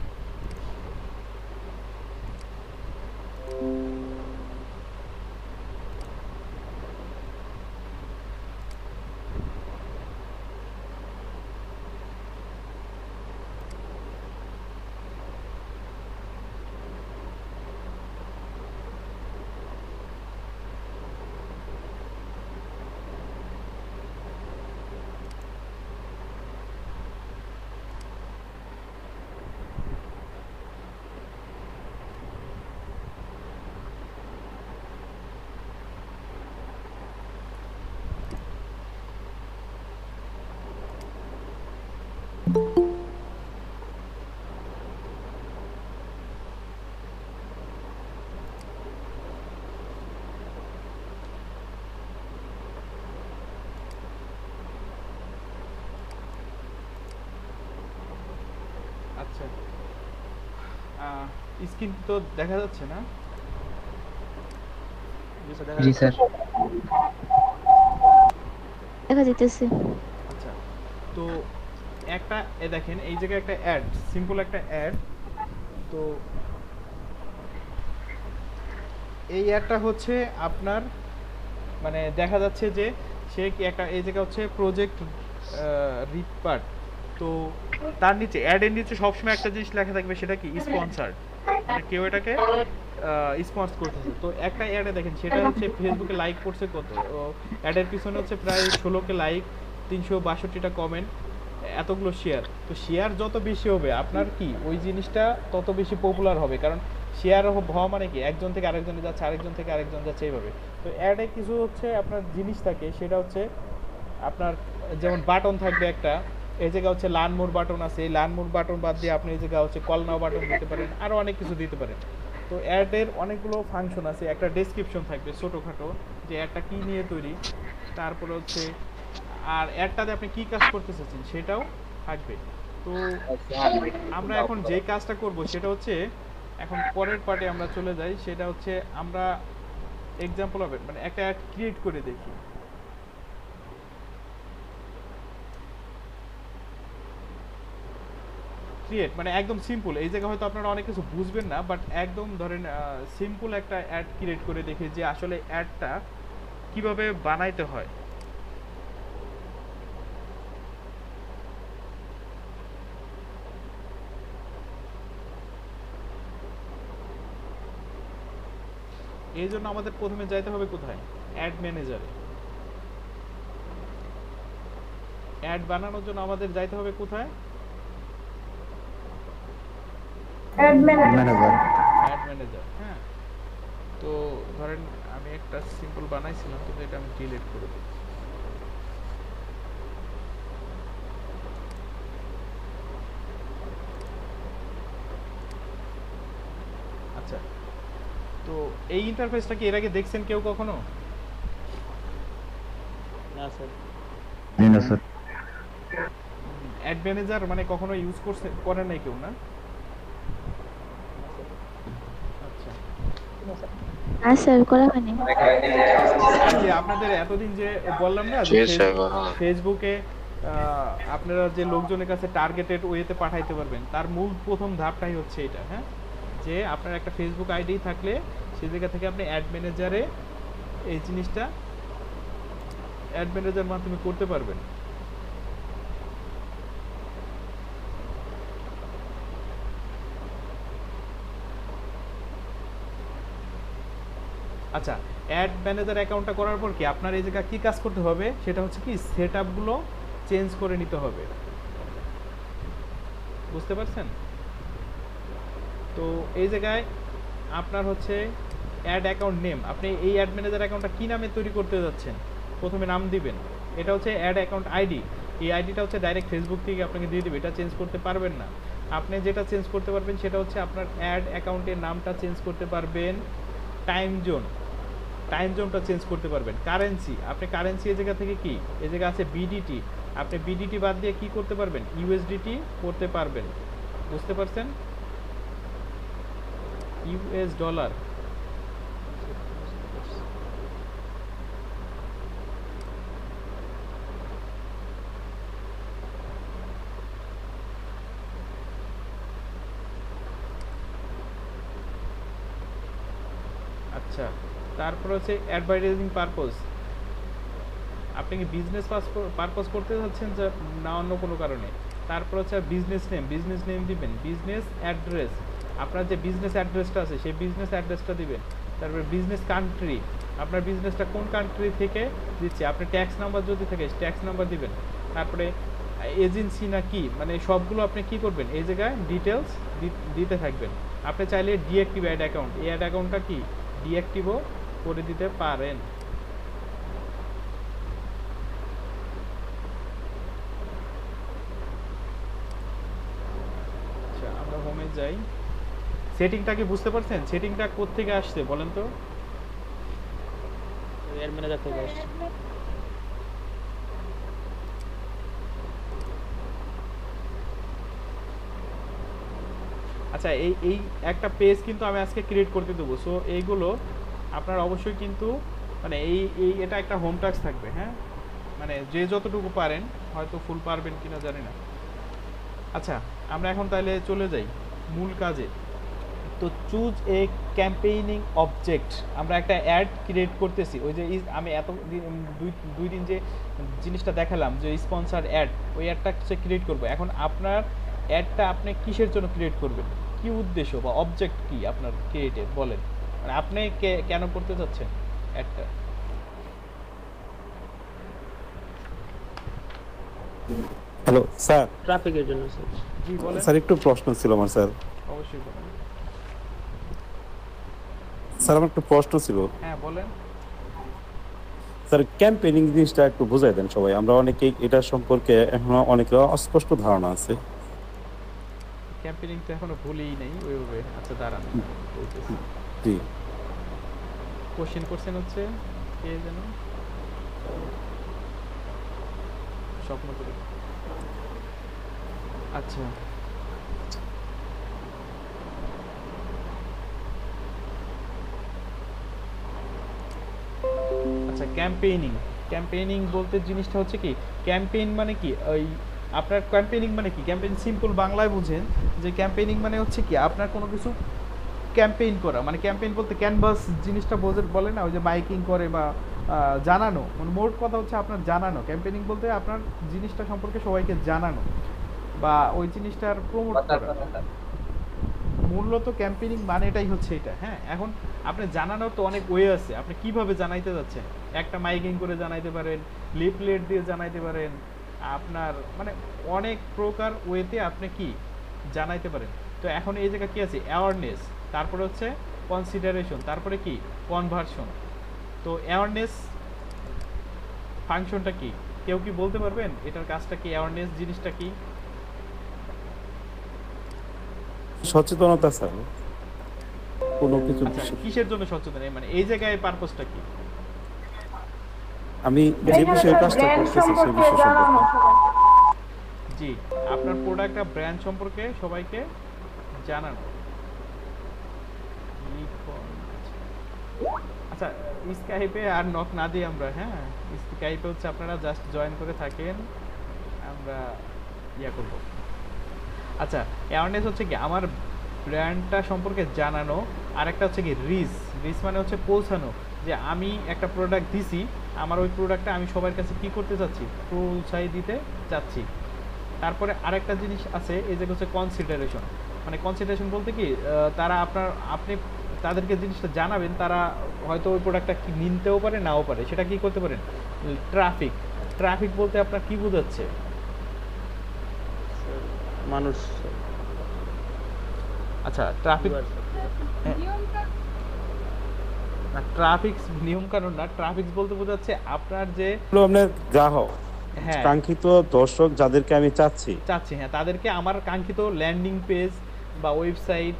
আচ্ছা, স্ক্রিন তো দেখা যাচ্ছে না?
জি স্যার।
দেখা যাইতেছে।
আচ্ছা, তো একটা দেখেন এই জায়গায় একটা অ্যাড, সিম্পল একটা অ্যাড। তো এই অ্যাডটা হচ্ছে আপনার, মানে দেখা যাচ্ছে যে সে কি একটা, এই জায়গা হচ্ছে প্রজেক্ট রিপার্ট। তো তার নিচে অ্যাডের নিচে সবসময় একটা জিনিস লেখা থাকবে, সেটা কি স্পন্সার্ড, মানে কেউ এটাকে স্পন্সর করতেছে। তো একটা অ্যাডে দেখেন সেটা হচ্ছে ফেসবুকে লাইক করছে কত, অ্যাডের পিছনে হচ্ছে প্রায় 16কে লাইক, 362টা কমেন্ট, এতগুলো শেয়ার। তো শেয়ার যত বেশি হবে আপনার কি ওই জিনিসটা তত বেশি পপুলার হবে, কারণ শেয়ার হওয়া মানে কি একজন থেকে আরেকজনে যাচ্ছে, আরেকজন থেকে আরেকজন যাচ্ছে, এইভাবে। তো অ্যাডে কিছু হচ্ছে আপনার জিনিস থাকে, সেটা হচ্ছে আপনার যেমন বাটন থাকবে একটা, এই জায়গা হচ্ছে লার্ন মোর বাটন আছে, এই লার্ন মোর বাটন বাদ দিয়ে আপনি এই জায়গা হচ্ছে কল নাও বাটন দিতে পারেন, আরও অনেক কিছু দিতে পারেন। তো অ্যাডের অনেকগুলো ফাংশন আছে, একটা ডেসক্রিপশন থাকবে ছোটোখাটো, যে অ্যাডটা কী নিয়ে তৈরি, তারপরে হচ্ছে আর অ্যাডটাতে আপনি কী কাজ করতে চাচ্ছেন সেটাও থাকবে। তো আমরা এখন যে কাজটা করব সেটা হচ্ছে এখন পরের পার্টে আমরা চলে যাই, সেটা হচ্ছে আমরা এক্সাম্পল হবে মানে একটা অ্যাড ক্রিয়েট করে দেখি। ক্রিয়েট মানে একদম সিম্পল, এই জায়গায় হয়তো আপনারা অনেক কিছু বুঝবেন না, বাট একদম ধরেন সিম্পল একটা অ্যাড ক্রিয়েট করে দেখি যে আসলে অ্যাডটা কিভাবে বানাইতে হয়। এই জন্য আমাদের প্রথমে যাইতে হবে কোথায়? অ্যাড ম্যানেজারে। অ্যাড বানানোর জন্য আমাদের যাইতে হবে কোথায়?
Add manager.
Add manager. হ্যাঁ, তো ধরেন আমি একটা সিম্পল বানাইছিলাম, কিন্তু এটা আমি ডিলিট করে দিই। আচ্ছা, তো এই ইন্টারফেসটা কি এর আগে দেখছেন কেউ কখনো?
না স্যার।
না স্যার।
অ্যাড ম্যানেজার মানে কখনো ইউজ করেন নাই কেউ, না? আচ্ছা,
আর স্যার করা হয়নি।
যে আপনাদের এতদিন যে বললাম না যে ফেসবুকে আপনারা যে লোকজনের কাছে টার্গেটেড ওয়েতে পাঠাইতে পারবেন, তার মূল প্রথম ধাপটাই হচ্ছে এটা। হ্যাঁ, যে আপনার একটা ফেসবুক আইডি থাকলে সেই জায়গা থেকে আপনি অ্যাড ম্যানেজারে এই জিনিসটা অ্যাড ম্যানেজার মাধ্যমে করতে পারবেন। আচ্ছা, অ্যাড ম্যানেজার অ্যাকাউন্টটা করার পর কি আপনার এই জায়গায় কি কাজ করতে হবে? সেটা হচ্ছে কি সেটআপগুলো চেঞ্জ করে নিতে হবে। বুঝতে পারছেন? তো এই জায়গায় আপনার হচ্ছে অ্যাড অ্যাকাউন্ট নেম, আপনি এই অ্যাড ম্যানেজার অ্যাকাউন্টটা কি নামে তৈরি করতে যাচ্ছেন প্রথমে নাম দিবেন। এটা হচ্ছে অ্যাড অ্যাকাউন্ট আইডি। এই আইডিটা হচ্ছে ডাইরেক্ট ফেসবুক থেকে আপনাকে দিয়ে দিবে, এটা চেঞ্জ করতে পারবেন না। আপনি যেটা চেঞ্জ করতে পারবেন সেটা হচ্ছে আপনার অ্যাড অ্যাকাউন্টের নামটা চেঞ্জ করতে পারবেন। টাইম জোনটা চেঞ্জ করতে পারবেন। কারেন্সি, আপনি কারেন্সি এই জায়গা থেকে কি এই জায়গা আছে বিডিটি, আপনি বিডিটি বাদ দিয়ে কি করতে পারবেন? ইউএসডিটি করতে পারবেন। বুঝতে পারছেন? US dollar. আচ্ছা, তারপর হচ্ছে অ্যাডভার্টাইজিং পারপোজ, আপনি কি বিজনেস পারপোজ করতে যাচ্ছেন না অন্য কোনো কারণে? তারপর হচ্ছে বিজনেস নেম দিবেন। বিজনেস অ্যাড্রেস, আপনার যে বিজনেস অ্যাড্রেসটা আছে সেই বিজনেস অ্যাড্রেসটা দিবেন। তারপরে বিজনেস কান্ট্রি, আপনার বিজনেসটা কোন কান্ট্রি থেকে দিচ্ছে, আপনি ট্যাক্স নাম্বার যদি থাকে ট্যাক্স নাম্বার দিবেন। তারপরে এজেন্সি না কি, মানে সবগুলো আপনি কি করবেন এই জায়গায় ডিটেলস দিতে থাকবেন। আপনি চাইলে ডিঅ্যাক্টিভ অ্যাড অ্যাকাউন্ট, এই অ্যাড অ্যাকাউন্টটা কি ডিঅ্যাক্টিভও করে দিতে পারেন। আচ্ছা, আমরা হোমে যাই। সেটিংটা কি বুঝতে পারছেন? সেটিংটা কোথা থেকে আসছে বলেন তো?
অ্যাড ম্যানেজার থেকে আসছে।
আচ্ছা, এই একটা পেজ কিন্তু আমি আজকে ক্রিয়েট করতে দেবো। সো এইগুলো আপনারা অবশ্যই কিন্তু মানে এটা একটা হোম টাস্ক থাকবে। হ্যাঁ, মানে যে যতটুকু পারেন, হয়তো ফুল পারবেন কিনা জানি না। আচ্ছা, আমরা এখন তাহলে চলে যাই মূল কাজে। তো চুজ এ ক্যাম্পেইনিং অবজেক্ট, আমরা একটা অ্যাড ক্রিয়েট করতেছি। ওই যে আমি এত দুই দিন যে জিনিসটা দেখালাম যে স্পন্সার অ্যাড, ওই অ্যাডটা ক্রিয়েট করবো। এখন আপনার অ্যাডটা আপনি কিসের জন্য ক্রিয়েট করবেন, কি উদ্দেশ্য বা অবজেক্ট কি আপনার ক্রিয়েটেড বলেন, মানে আপনি কেন করতে চাচ্ছেন অ্যাডটা?
Hello sir.
ট্রাফিকের জন্য স্যার।
জি বলেন।
স্যার একটু প্রশ্ন ছিল আমার স্যার।
অবশ্যই বলেন।
স্যার আমার একটু প্রশ্ন ছিল।
হ্যাঁ বলেন।
স্যার ক্যাম্পেইনিং জিনিসটা একটু বুঝাই দেন সবাই, আমরা অনেকেই এটা সম্পর্কে এখনো অনেকের অস্পষ্ট ধারণা আছে।
ক্যাম্পেইনিং তো এখনো ভুলেই নাই ওইভাবে। আচ্ছা দাঁড়ান বলতেছি।
জি,
কোশ্চেন করছেন হচ্ছে কে যেন স্বপ্ন করে। আচ্ছা, ক্যাম্পেইনিং ক্যাম্পেইনিং বলতে জিনিসটা হচ্ছে কি, ক্যাম্পেইন মানে কি, ওই আপনার ক্যাম্পেইনিং মানে কি, ক্যাম্পেইন সিম্পল বাংলায় বুঝেন যে ক্যাম্পেইনিং মানে হচ্ছে কি আপনার কোনো কিছু ক্যাম্পেইন করা, মানে ক্যাম্পেইন বলতে ক্যানভাস জিনিসটা বলে না, ওই যে মাইকিং করে বা জানানো, মানে মোট কথা হচ্ছে আপনার জানানো। ক্যাম্পেইনিং বলতে আপনার জিনিসটা সম্পর্কে সবাইকে জানানো বা ওই জিনিসটার প্রমোট করা। মূলত ক্যাম্পেইনিং মানে এটাই হচ্ছে এটা। হ্যাঁ, এখন আপনি জানানোর তো অনেক ওয়ে আছে, আপনি কিভাবে জানাইতে যাচ্ছেন, একটা মাইকিং করে জানাইতে পারেন, লিফলেট দিয়ে জানাইতে পারেন, আপনার মানে অনেক প্রকার ওয়েতে আপনি কি জানাইতে পারেন। তো এখন এই জায়গা কি আছে, অ্যাওয়ারনেস, তারপরে হচ্ছে কনসিডারেশন, তারপরে কি কনভার্সন। তো অ্যাওয়ারনেস ফাংশনটা কি, কেউ কি বলতে পারবেন এটার কাজটা কি, অ্যাওয়ারনেস জিনিসটা কি?
সচেতনতা স্যার, কোনো কিছু
আচ্ছা, কিসের জন্য সচেতন, মানে এই জায়গায় পারপাসটা কি?
আমি যে বিষয়ে কাজটা করতেছি সেই বিষয় সম্পর্কে।
জি, আপনার প্রোডাক্ট আর ব্র্যান্ড সম্পর্কে সবাইকে জানানো। আচ্ছা, স্কাইপে আর নক না দিই আমরা, হ্যাঁ স্কাইপে হচ্ছে আপনারা জাস্ট জয়েন করে থাকেন, আমরা ইয়া করব। আচ্ছা, অ্যাওয়ারনেস হচ্ছে কি আমার ব্র্যান্ডটা সম্পর্কে জানানো, আর একটা হচ্ছে কি রিচ মানে হচ্ছে পৌঁছানো, যে আমি একটা প্রোডাক্ট দিছি, আমার ওই প্রোডাক্টটা আমি সবার কাছে কি করতে চাচ্ছি, পৌঁছাই দিতে চাচ্ছি। তারপরে আরেকটা জিনিস আছে, এই যে হচ্ছে কনসিডারেশন, মানে কনসিডারেশন বলতে কি তারা আপনি তাদেরকে জিনিসটা জানাবেন, তারা হয়তো ওই প্রোডাক্টটা কি নিতেও পারে নাও পারে, সেটা কি করতে পারেন, ট্রাফিক বলতে আপনার কি বোঝাচ্ছে?
মানুষ।
আচ্ছা, ট্রাফিক নিয়ম কানুন না, ট্রাফিক বলতে বোঝাচ্ছে আপনার যে
আপনার গ্রাহক,
হ্যাঁ
কাঙ্ক্ষিত দর্শক যাদেরকে আমি চাচ্ছি,
হ্যাঁ তাদেরকে আমার কাঙ্ক্ষিত ল্যান্ডিং পেজ বা ওয়েবসাইট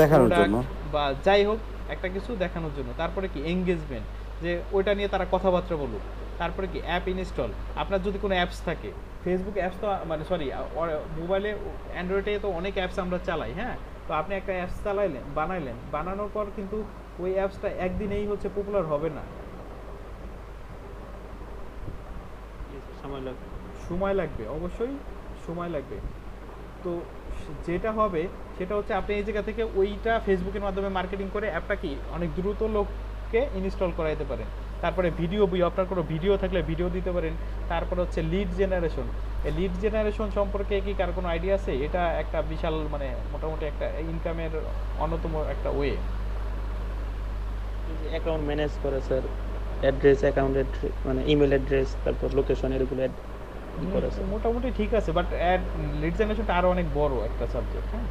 দেখানোর জন্য,
বা যাই হোক একটা কিছু দেখানোর জন্য। তারপরে কি এঙ্গেজমেন্ট, যে ওইটা নিয়ে তারা কথাবার্তা বলুক। তারপরে কি অ্যাপ ইনস্টল, আপনার যদি কোনো অ্যাপস থাকে, ফেসবুক অ্যাপস তো মানে সরি মোবাইলে অ্যান্ড্রয়েডে তো অনেক অ্যাপস আমরা চালাই, হ্যাঁ তো আপনি একটা অ্যাপস বানানোর পর কিন্তু ওই অ্যাপসটা একদিনেই হচ্ছে পপুলার হবে না, সময় লাগবে, অবশ্যই সময় লাগবে। তো যেটা হবে সেটা হচ্ছে আপনি এই জায়গা থেকে ওইটা ফেসবুকের মাধ্যমে মার্কেটিং করে অ্যাপটা কি অনেক দ্রুত লোককে ইনস্টল করাইতে পারেন। তারপরে ভিডিও, আপনার কোনো ভিডিও থাকলে ভিডিও দিতে পারেন। তারপর হচ্ছে লিড জেনারেশন, এই লিড জেনারেশন সম্পর্কে কি কার কোনো আইডিয়া আছে? এটা একটা বিশাল মানে মোটামুটি একটা ইনকামের অন্যতম একটা ওয়ে।
অ্যাকাউন্ট ম্যানেজ করে স্যার, অ্যাড্রেস, অ্যাকাউন্ট মানে ইমেল অ্যাড্রেস, তারপর লোকেশন, এগুলো করে স্যার।
মোটামুটি ঠিক আছে, বাট লিড জেনারেশনটা আরো অনেক বড় একটা সাবজেক্ট। হ্যাঁ,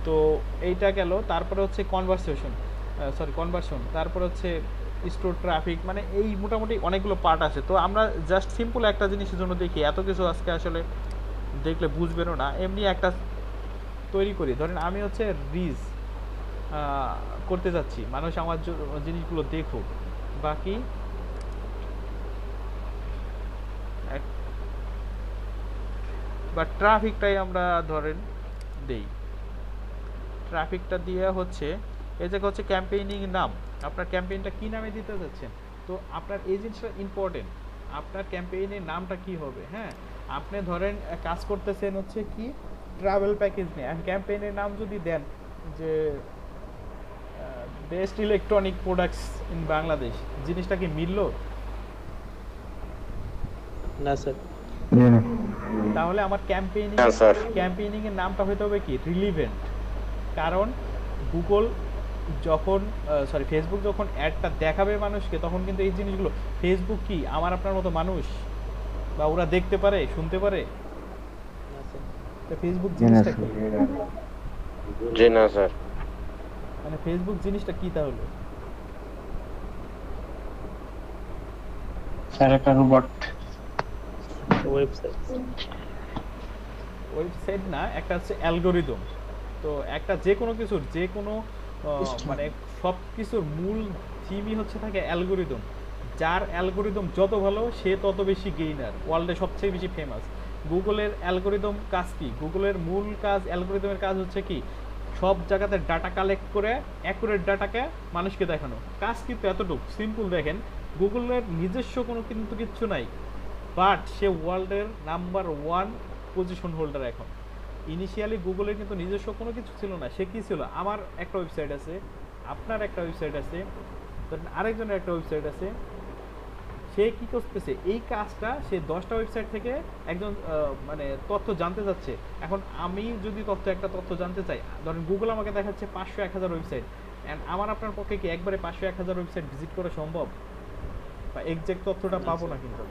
তো এইটা গেল। তারপরে হচ্ছে কনভার্সন, তারপর হচ্ছে স্টোর ট্রাফিক, মানে এই মোটামুটি অনেকগুলো পার্ট আছে। তো আমরা জাস্ট সিম্পল একটা জিনিসের জন্য দেখি, এত কিছু আজকে আসলে দেখলে বুঝবেনও না, এমনি একটা তৈরি করি। ধরেন আমি হচ্ছে রিচ করতে যাচ্ছি, মানুষ আমার জিনিসগুলো দেখুক, বাকি বা ট্রাফিকটাই আমরা ধরেন দেই। ট্রাফিকটা দিয়ে হচ্ছে এই জায়গা হচ্ছে ক্যাম্পেইনিং নাম, আপনার ক্যাম্পেইনটা কি নামে দিতে যাচ্ছেন। তো আপনার এই জিনিসটা ইম্পর্টেন্ট, আপনার ক্যাম্পেইনের নামটা কি হবে। হ্যাঁ, আপনি ধরেন কাজ করতেছেন হচ্ছে কি ট্রাভেল প্যাকেজ নিয়ে, ক্যাম্পেইনের নাম যদি দেন যে best electronic products in Bangladesh, জিনিসটা কি মিলল?
না স্যার।
তাহলে আমার ক্যাম্পেইনিং এর নামটা হতে হবে কি রিলিভেন্ট। কারণ গুগল যখন ফেসবুক যখন অ্যাডটা দেখাবে মানুষকে, তখন কিন্তু এই জিনিসগুলো, ফেসবুক কি আমার আপনার মতো মানুষ, বা ওরা দেখতে পারে, শুনতে পারে? ফেসবুক জিনিসটা কি?
জি না স্যার।
মানে ফেসবুক জিনিসটা কি তাহলে?
স্যার একটা রোবট,
ওয়েবসাইট না, একটা হচ্ছে অ্যালগরিদম। তো একটা যে কোনো কিছুর মানে সব কিছুর মূল থিমই হচ্ছে থাকে অ্যালগরিদম। যার অ্যালগরিদম যত ভালো সে তত বেশি গেইনার, ওয়ার্ল্ডে সবচেয়ে বেশি ফেমাস। গুগলের অ্যালগরিদম কাজ কি? গুগলের মূল কাজ, অ্যালগরিদমের কাজ হচ্ছে কি সব জায়গাতে ডাটা কালেক্ট করে অ্যাকুরেট ডাটাকে মানুষকে দেখানো। কাজ কিন্তু এতটুকু সিম্পল। দেখেন গুগলের নিজস্ব কোনো কিন্তু কিচ্ছু নাই, বাট সে ওয়ার্ল্ডের নাম্বার 1 পজিশন হোল্ডার এখন। ইনিশিয়ালি গুগলের কিন্তু নিজস্ব কোনো কিছু ছিল না, সে কি ছিল, আমার একটা ওয়েবসাইট আছে, আপনার একটা ওয়েবসাইট আছে, আরেকজনের একটা ওয়েবসাইট আছে, সে কি করতেছে এই কাজটা, সে 10টা ওয়েবসাইট থেকে একজন মানে তথ্য জানতে যাচ্ছে। এখন আমি যদি একটা তথ্য জানতে চাই, ধরেন গুগল আমাকে দেখাচ্ছে 500-1000 ওয়েবসাইট, অ্যান্ড আমার আপনার পক্ষে কি একবারে 500-1000 ওয়েবসাইট ভিজিট করা সম্ভব, বা এক্সাক্ট তথ্যটা পাবো না কিন্তু।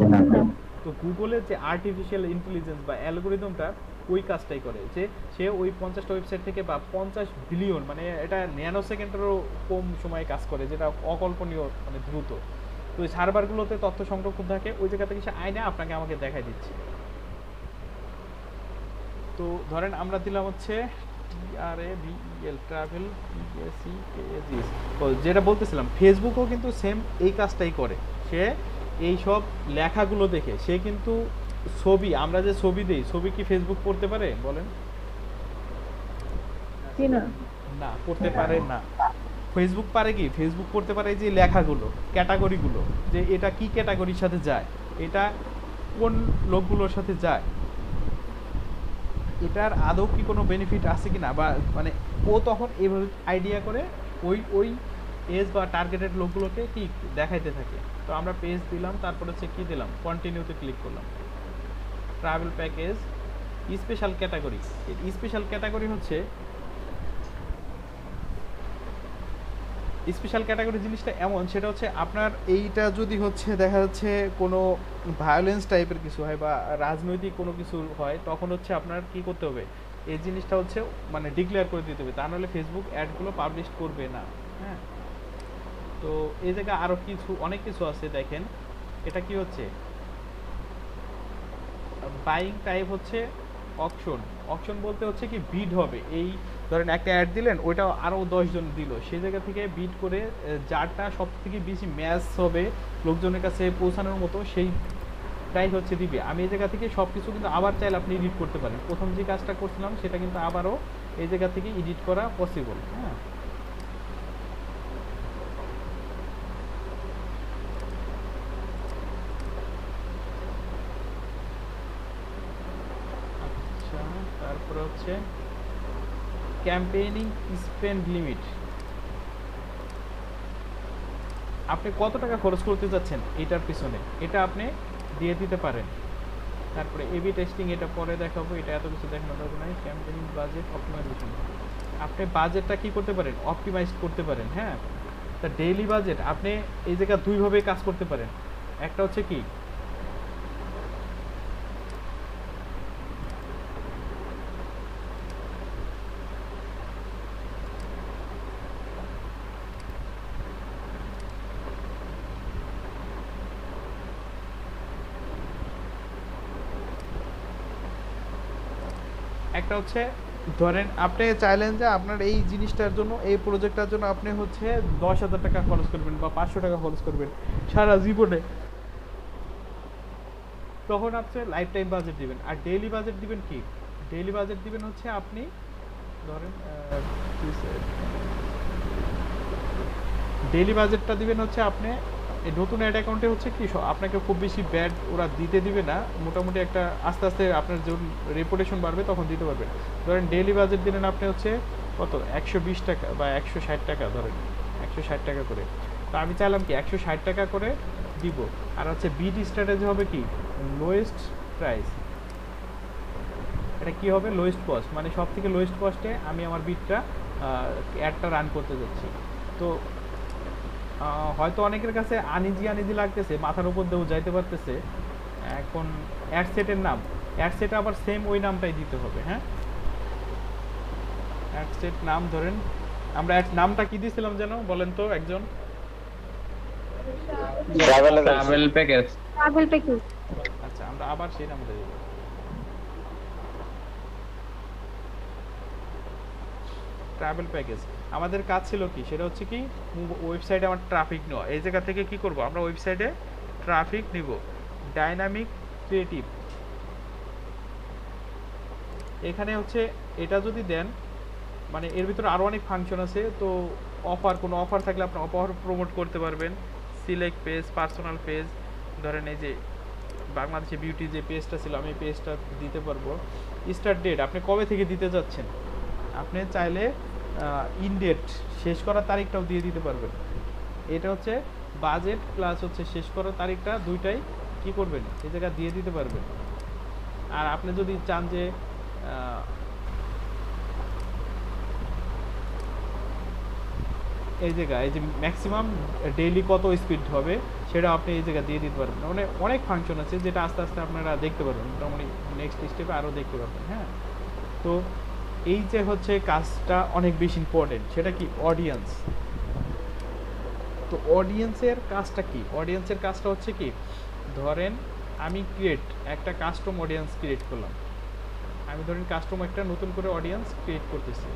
তো গুগলের যে আর্টিফিশিয়াল ইন্টেলিজেন্স বা অ্যালগোরিদমটা ওই কাজটাই করে, যে সে ওই 50টা ওয়েবসাইট থেকে বা 50 বিলিয়ন, মানে এটা ন্যানো সেকেন্ডেরও কম সময়ে কাজ করে, যেটা অকল্পনীয়, মানে দ্রুত। তো ওই সার্ভারগুলোতে তথ্য সংরক্ষণ থাকে, ওই জায়গা থেকে সে আইনে আপনাকে আমাকে দেখাই দিচ্ছে। তো ধরেন আমরা দিলাম হচ্ছে TRAVEL ট্রাভেল PACKAGS, যেটা বলতেছিলাম ফেসবুকও কিন্তু সেম এই কাজটাই করে। সে এই সব লেখাগুলো দেখে সে কিন্তু ছবি, আমরা যে ছবি দেই, ছবি কি ফেসবুক পড়তে পারে বলেন? না, পড়তে পারে না। ফেসবুক পারে কি? ফেসবুক পড়তে পারে যে লেখাগুলো, ক্যাটাগরিগুলো, যে এটা কি ক্যাটাগরির সাথে যায়, এটা কোন লোকগুলোর সাথে যায়, এটার আদৌ কি কোনো বেনিফিট আছে কিনা, বা মানে ও তখন এইভাবে আইডিয়া করে ওই এজ বা টার্গেটেড লোকগুলোকে কি দেখাইতে থাকে। তো আমরা পেজ দিলাম, তারপরে হচ্ছে কি দিলাম, কন্টিনিউতে ক্লিক করলাম। Travel package special category. Special category হচ্ছে, স্পেশাল ক্যাটাগরি জিনিসটা এমন, সেটা হচ্ছে আপনার এইটা যদি হচ্ছে দেখা যাচ্ছে কোনো ভায়োলেন্স টাইপের কিছু হয় বা রাজনৈতিক কোনো কিছু হয়, তখন হচ্ছে আপনার কি করতে হবে, এই জিনিসটা হচ্ছে মানে ডিক্লেয়ার করে দিতে হবে, তা নাহলে ফেসবুক অ্যাডগুলো পাবলিশ করবে না। হ্যাঁ, তো এই জায়গায় আরও কিছু অনেক কিছু আছে। দেখেন এটা কি হচ্ছে, বাইং টাইপ হচ্ছে অকশন। অকশন বলতে হচ্ছে কি বিড হবে, এই ধরেন একটা অ্যাড দিলেন, ওইটা আরও 10 জন দিল, সেই জায়গা থেকে বিড করে যারটা সব থেকে বেশি ম্যাচ হবে লোকজনের কাছে পৌঁছানোর মতো, সেইটাই হচ্ছে দিবে। আমি এই জায়গা থেকে সব কিছু কিন্তু আবার চাইলে আপনি এডিট করতে পারেন। প্রথম যে কাজটা করছিলাম সেটা কিন্তু আবারও এই জায়গা থেকে এডিট করা পসিবল। হ্যাঁ, তারপরে হচ্ছে ক্যাম্পেইনিং স্পেন্ড লিমিট, আপনি কত টাকা খরচ করতে যাচ্ছেন এটার পিছনে, এটা আপনি দিয়ে দিতে পারেন। তারপরে এবি টেস্টিং, এটা পরে দেখাবো, এটা এত কিছু দেখানোর দরকার নাই। ক্যাম্পেইনিং বাজেট অপটিমাইজেশন, আপনি বাজেটটা কি করতে পারেন, অপটিমাইজ করতে পারেন। হ্যাঁ, তা ডেইলি বাজেট আপনি এই জায়গায় দুইভাবে কাজ করতে পারেন। একটা হচ্ছে কি, একটা হচ্ছে ধরেন আপনি চাইলেন যে আপনার এই জিনিসটার জন্য, এই প্রজেক্টটার জন্য আপনি হচ্ছে 10,000 টাকা খরচ করবেন বা 500 টাকা খরচ করবেন সারা জীবনে, তখন আপনি লাইফ টাইম বাজেট দিবেন। আর ডেইলি বাজেট দিবেন কি, ডেইলি বাজেট দিবেন হচ্ছে আপনি ধরেন ডেইলি বাজেটটা দিবেন হচ্ছে আপনি এই নতুন অ্যাড অ্যাকাউন্টে হচ্ছে কি আপনাকে খুব বেশি ব্যাড ওরা দিতে দিবে না, মোটামুটি একটা আস্তে আস্তে আপনার যখন রেপুটেশন বাড়বে তখন দিতে পারবেন। ধরেন ডেইলি বাজেট দিলেন আপনি হচ্ছে কত, 120 টাকা বা 160 টাকা, ধরেন 160 টাকা করে। তো আমি চাইলাম কি 160 টাকা করে দিব। আর হচ্ছে বিড স্ট্র্যাটেজি হবে কি, লোয়েস্ট প্রাইস, এটা কি হবে, লোয়েস্ট কস্ট, মানে সব থেকে লোয়েস্ট কস্টে আমি আমার বিডটা অ্যাডটা রান করতে যাচ্ছি। তো হয়তো অনেকের কাছে আনিজি লাগতেছে, মাথার উপর দিয়েও যাইতে পারতেছে। এখন অ্যাড সেটের নাম, অ্যাড সেট আবার সেম ওই নামটাই দিতে হবে। হ্যাঁ, অ্যাড সেট নাম ধরেন আমরা নামটা কি দিয়েছিলাম যেন বলেন তো একজন,
ট্রাভেল প্যাকেজ।
আচ্ছা, আমরা আবার সেই নামটা দিব। ট্রাভেল প্যাকেজ আমাদের কাজ ছিল কি, সেটা হচ্ছে কি ওয়েবসাইটে আমার ট্রাফিক নেওয়া। এই জায়গা থেকে কি করব, আমরা ওয়েবসাইটে ট্রাফিক নিব। ডাইনামিক ক্রিয়েটিভ, এখানে হচ্ছে এটা যদি দেন মানে এর ভিতরে আরো অনেক ফাংশন আছে। তো কোনো অফার থাকলে আপনি অফার প্রমোট করতে পারবেন। সিলেক্ট পেজ, পার্সোনাল পেজ, ধরেন এই যে বাংলাদেশে বিউটি যে পেজটা ছিল আমি পেজটা দিতে পারবো। স্টার্ট ডেট আপনি কবে থেকে দিতে যাচ্ছেন, আপনি চাইলে ইন ডেট শেষ করার তারিখটাও দিয়ে দিতে পারবেন। এটা হচ্ছে বাজেট প্লাস হচ্ছে শেষ করার তারিখটা দুইটাই কি করবেন এই জায়গা দিয়ে দিতে পারবেন। আর আপনি যদি চান যে এই জায়গা এই যে ম্যাক্সিমাম ডেইলি কত স্পিড হবে সেটা আপনি এই জায়গা দিয়ে দিতে পারবেন। মানে অনেক ফাংশন আছে যেটা আস্তে আস্তে আপনারা দেখতে পারবেন, মোটামুটি নেক্সট স্টেপে আরও দেখতে পারবেন। হ্যাঁ, তো এই যে হচ্ছে কাজটা অনেক বেশি ইম্পর্টেন্ট, সেটা কি অডিয়েন্স। তো অডিয়েন্সের কাজটা কি, অডিয়েন্সের কাজটা হচ্ছে কি, ধরেন আমি একটা কাস্টম অডিয়েন্স ক্রিয়েট করলাম, আমি ধরেন কাস্টম একটা নতুন করে অডিয়েন্স ক্রিয়েট করতেছি।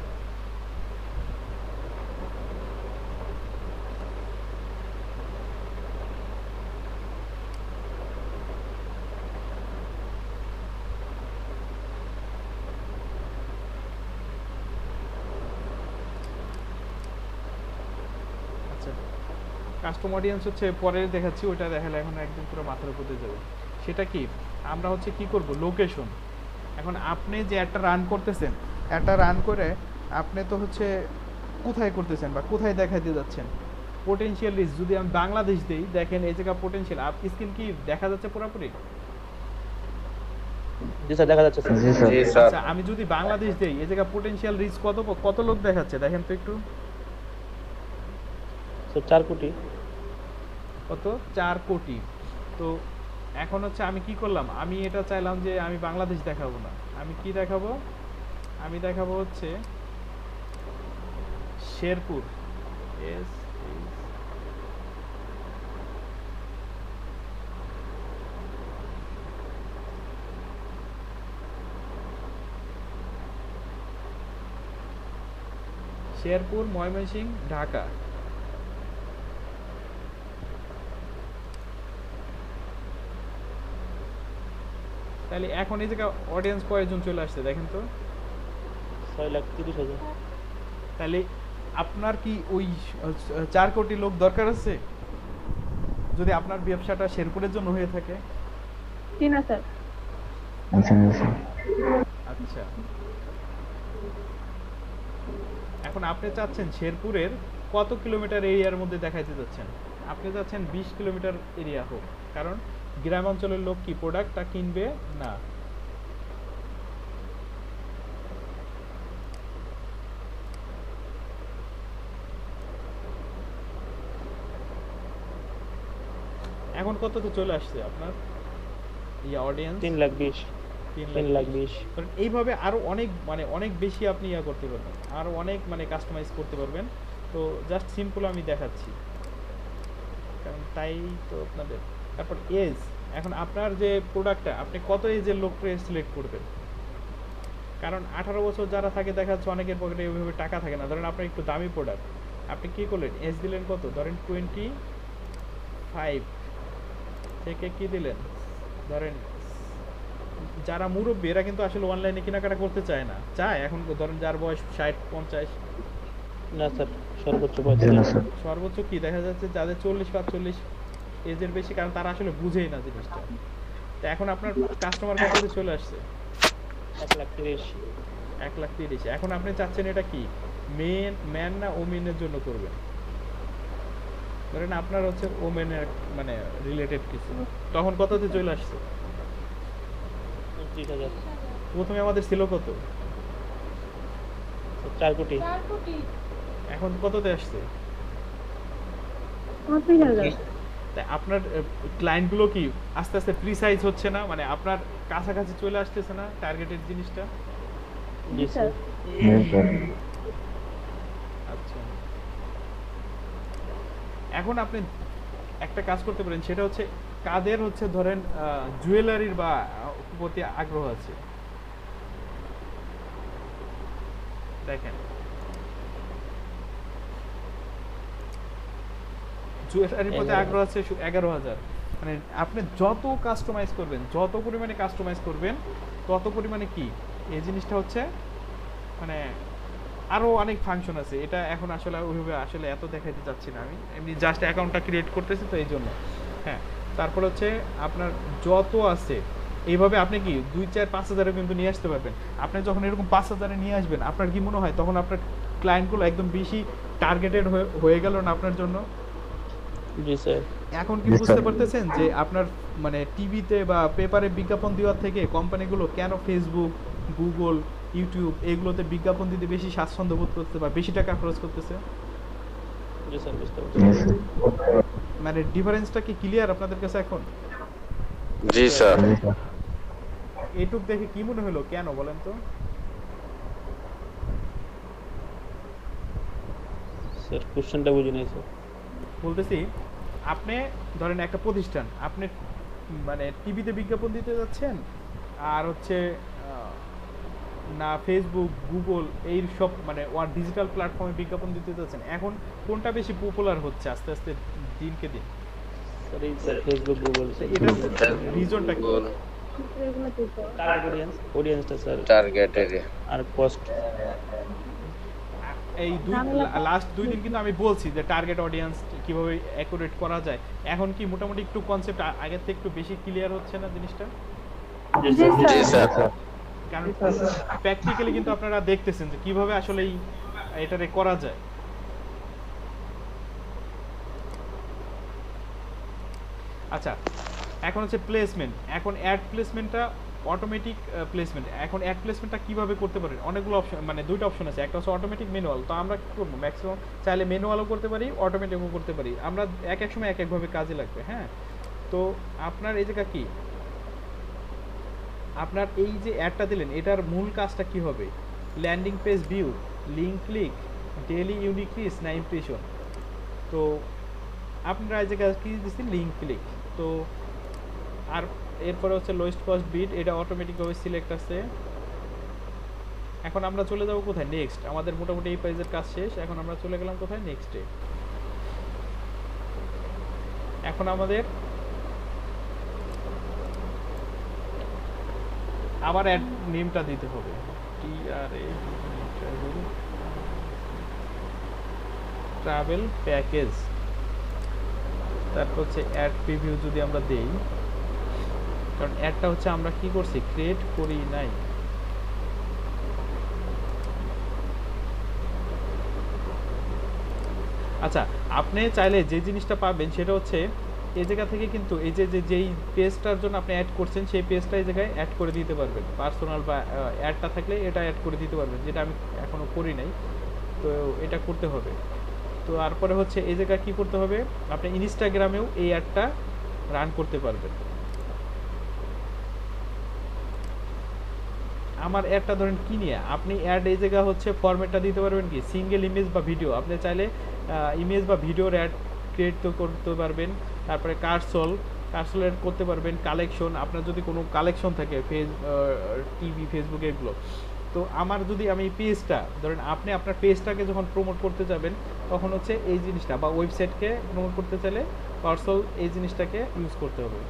কাস্টম অডিয়েন্স হচ্ছে পরে দেখাচ্ছি, ওইটা দেখালে এখন একদম পুরো মাথার উপর দিয়ে যাবে। সেটা কি, আমরা হচ্ছে কি করব, লোকেশন। এখন আপনি যে একটা রান করতেছেন, একটা রান করে আপনি তো হচ্ছে কোথায় করতেছেন বা কোথায় দেখাতে যাচ্ছেন, পোটেনশিয়াল রিচ। যদি আমি বাংলাদেশ দেই, দেখেন এই জায়গা পোটেনশিয়াল স্ক্রিন কি দেখা যাচ্ছে পুরোপুরি?
জি স্যার দেখা যাচ্ছে স্যার।
আচ্ছা, আমি যদি বাংলাদেশ দেই, এই জায়গা পোটেনশিয়াল রিচ কত লোক দেখাচ্ছে দেখেন তো একটু।
4 কোটি।
কত? 4 কোটি। তো এখন হচ্ছে আমি কি করলাম, আমি এটা চাইলাম যে আমি বাংলাদেশ দেখাবো না, আমি কি দেখাবো, আমি দেখাবো হচ্ছে শেরপুর। শেরপুর, ময়মনসিংহ, ঢাকা। তাহলে এখন এই জায়গা অডিয়েন্স কয়জন চলে আসছে দেখেন তো,
6,30,000।
তাহলে আপনার কি ওই 4 কোটি লোক দরকার আছে যদি আপনার ব্যবসাটা শেরপুরের জন্য হয়ে থাকে?
জি না স্যার।
আচ্ছা, এখন আপনি চাচ্ছেন শেরপুরের কত কিলোমিটার এরিয়ার মধ্যে দেখাইতে যাচ্ছেন? আপনি চাচ্ছেন 20 কিলোমিটার এরিয়া হোক, কারণ গ্রাম অঞ্চলের লোক কি প্রোডাক্টটা কিনবে না। এখন কততে চলে আসছে আপনার অডিয়েন্স?
3,20,000।
এইভাবে আরো অনেক বেশি আপনি করতে পারবেন, আরো অনেক কাস্টমাইজ করতে পারবেন। তো জাস্ট সিম্পল আমি দেখাচ্ছি, কারণ তাই তো আপনাদের। তারপর এজ, এখন আপনার যে প্রোডাক্টটা আপনি কত এজের লোককে সিলেক্ট করবেন, কারণ 18 বছর যারা থাকে দেখা যাচ্ছে অনেকের পকেটে ওইভাবে টাকা থাকে না। ধরেন আপনার একটু দামি প্রোডাক্ট, আপনি কি করলেন, এজ দিলেন কত, ধরেন 25 থেকে কি দিলেন, ধরেন যারা মুরব্বী এরা কিন্তু আসলে অনলাইনে কেনাকাটা করতে চায় না, চায় এখন ধরেন যার বয়স 60-50
না স্যার,
সর্বোচ্চ কি দেখা যাচ্ছে যাদের 40-45 এজের বেশি, কারণ তারা আসলে বুঝেই না জিনিসটা। তো এখন আপনার কাস্টমার কত চলে আসছে? 1,30,000। এখন আপনি চাচ্ছেন এটা কি ম্যান না ওমেনের জন্য করবেন? ধরেন আপনার হচ্ছে ওমেনের রিলেটেড কিছু, তখন কততে চলে আসছে?
30,000।
প্রথমে আমাদের ছিল কত?
4 কোটি।
এখন কততে আসছে?
35,000।
তাই আপনার ক্লায়েন্টগুলো কি আস্তে আস্তে প্রিসাইজ হচ্ছে না, আপনার কাছাকাছি চলে আসতেছে না টার্গেটেড জিনিসটা?
জি স্যার।
আচ্ছা, এখন আপনি একটা কাজ করতে পারেন, সেটা হচ্ছে কাদের হচ্ছে ধরেন জুয়েলারির বা প্রতি আগ্রহ আছে, দেখেন জুয়েলারির প্রতি আগ্রহ আছে 11,000। আপনি যত কাস্টমাইজ করবেন, যত পরিমাণে কাস্টমাইজ করবেন, তত পরিমাণে কি এই জিনিসটা হচ্ছে আরো অনেক ফাংশন আছে, এটা এখন আসলে ওইভাবে আসলে এত দেখাইতে চাচ্ছি না আমি, এমনি জাস্ট অ্যাকাউন্টটা ক্রিয়েট করতেছি তো এই জন্য। হ্যাঁ, তারপর হচ্ছে আপনার যত আছে এইভাবে আপনি কি 2, 4, 5 হাজারে কিন্তু নিয়ে আসতে পারবেন। আপনি যখন এরকম 5 হাজারে নিয়ে আসবেন, আপনার কি মনে হয় তখন আপনার ক্লায়েন্টগুলো একদম বেশি টার্গেটেড হয়ে গেল না আপনার জন্য?
জি স্যার।
এখন কি বুঝতে পারতেছেন যে আপনার মানে টিভিতে বা পেপারে বিজ্ঞাপন দেওয়ার থেকে কোম্পানিগুলো কেন ফেসবুক, গুগল, ইউটিউব এগুলোতে বিজ্ঞাপন দিতে বেশি স্বাচ্ছন্দ্য বোধ করতে বা বেশি টাকা খরচ করতেছে?
জি স্যার, বুঝতে
Yes,
পারছি।
মানে ডিফারেন্সটা কি ক্লিয়ার আপনাদের কাছে এখন?
জি স্যার।
yes, sir.
এইটুক দেখে কি মনে হলো, কেন বলেন তো?
স্যার কোশ্চেনটা বুঝি নাই স্যার।
বলতেছি, আপনি ধরেন একটা প্রতিষ্ঠান, আপনি মানে টিভিতে বিজ্ঞাপন দিতে যাচ্ছেন আর হচ্ছে না ফেসবুক, গুগল এই সব মানে ডিজিটাল প্ল্যাটফর্মে বিজ্ঞাপন দিতে যাচ্ছেন, এখন কোনটা বেশি পপুলার হচ্ছে আস্তে আস্তে দিনকে দিন?
স্যার এই স্যার ফেসবুক, গুগল স্যার।
এটার রিজনটা কি?
টার্গেট অডিয়েন্সটা স্যার,
টার্গেট এরিয়া।
আর কস্ট।
এই লাস্ট 2 দিন কিন্তু আমি বলছি যে টার্গেট অডিয়েন্স কিভাবে অ্যাকুরেট করা যায়। এখন কি মোটামুটি একটু কনসেপ্ট আগের থেকে একটু বেশি ক্লিয়ার হচ্ছে না জিনিসটা?
জি স্যার।
কারণ প্র্যাকটিক্যালি কিন্তু আপনারা দেখতেছেন যে কিভাবে আসলে এটারে করা যায়। আচ্ছা, এখন হচ্ছে প্লেসমেন্ট। এখন অ্যাড প্লেসমেন্টটা অটোমেটিক প্লেসমেন্ট। এখন অ্যাড প্লেসমেন্টটা কিভাবে করতে পারেন? অনেকগুলো অপশন, মানে দুইটা অপশন আছে, একটা হচ্ছে অটোমেটিক, ম্যানুয়াল। তো আমরা কি করবো, ম্যাক্সিমাম চাইলে ম্যানুয়ালও করতে পারি, অটোমেটিকও করতে পারি। আমরা এক এক সময় এক একভাবে কাজে লাগবে। হ্যাঁ, তো আপনার এই জায়গা কি, আপনার এই যে অ্যাডটা দিলেন এটার মূল কাজটা কি হবে? Landing page view, link click, daily unique reach না ইমপ্রেশন? তো আপনারা এই জায়গায় কি দিচ্ছেন? Link click. তো আর এরপরে হচ্ছে লোয়েস্ট কস্ট বিড, এটা অটোমেটিকভাবে সিলেক্ট আছে। এখন আমরা চলে যাব কোথায়? নেক্সট। আমাদের মোটামুটি এই পেজের কাজ শেষ, এখন আমরা চলে গেলাম কোথায়? নেক্সটে। এখন আমাদের আবার অ্যাড নেমটা দিতে হবে, ট্রাভেল প্যাকেজ। তারপর হচ্ছে অ্যাড প্রিভিউ যদি আমরা দেই, কারণ অ্যাডটা হচ্ছে আমরা কি করছি, ক্রিয়েট করি নাই। আচ্ছা, আপনি চাইলে যে জিনিসটা পাবেন সেটা হচ্ছে এই জায়গা থেকে কিন্তু এই যে যেই পেজটার জন্য আপনি অ্যাড করছেন সেই পেজটা এই জায়গায় অ্যাড করে দিতে পারবেন। পার্সোনাল বা অ্যাডটা থাকলে এটা অ্যাড করে দিতে পারবেন, যেটা আমি এখনো করি নাই, তো এটা করতে হবে। তো তারপরে হচ্ছে এই জায়গায় কি করতে হবে, আপনি ইনস্টাগ্রামেও এই অ্যাডটা রান করতে পারবেন। আমার অ্যাডটা ধরেন কি নিয়ে, আপনি অ্যাড এই জায়গা হচ্ছে ফরম্যাটটা দিতে পারবেন কি, সিঙ্গেল ইমেজ বা ভিডিও। আপনি চাইলে ইমেজ বা ভিডিওর অ্যাড ক্রিয়েট তো করতে পারবেন। তারপরে কার্সল করতে পারবেন। কালেকশন, আপনার যদি কোনো কালেকশন থাকে টিভি, ফেসবুক এগুলো। তো আমার যদি আমি পেজটা ধরেন, আপনি আপনার পেজটাকে যখন প্রমোট করতে যাবেন তখন হচ্ছে এই জিনিসটা, বা ওয়েবসাইটকে প্রমোট করতে চাইলে কার্সল এই জিনিসটাকে ইউজ করতে হবে।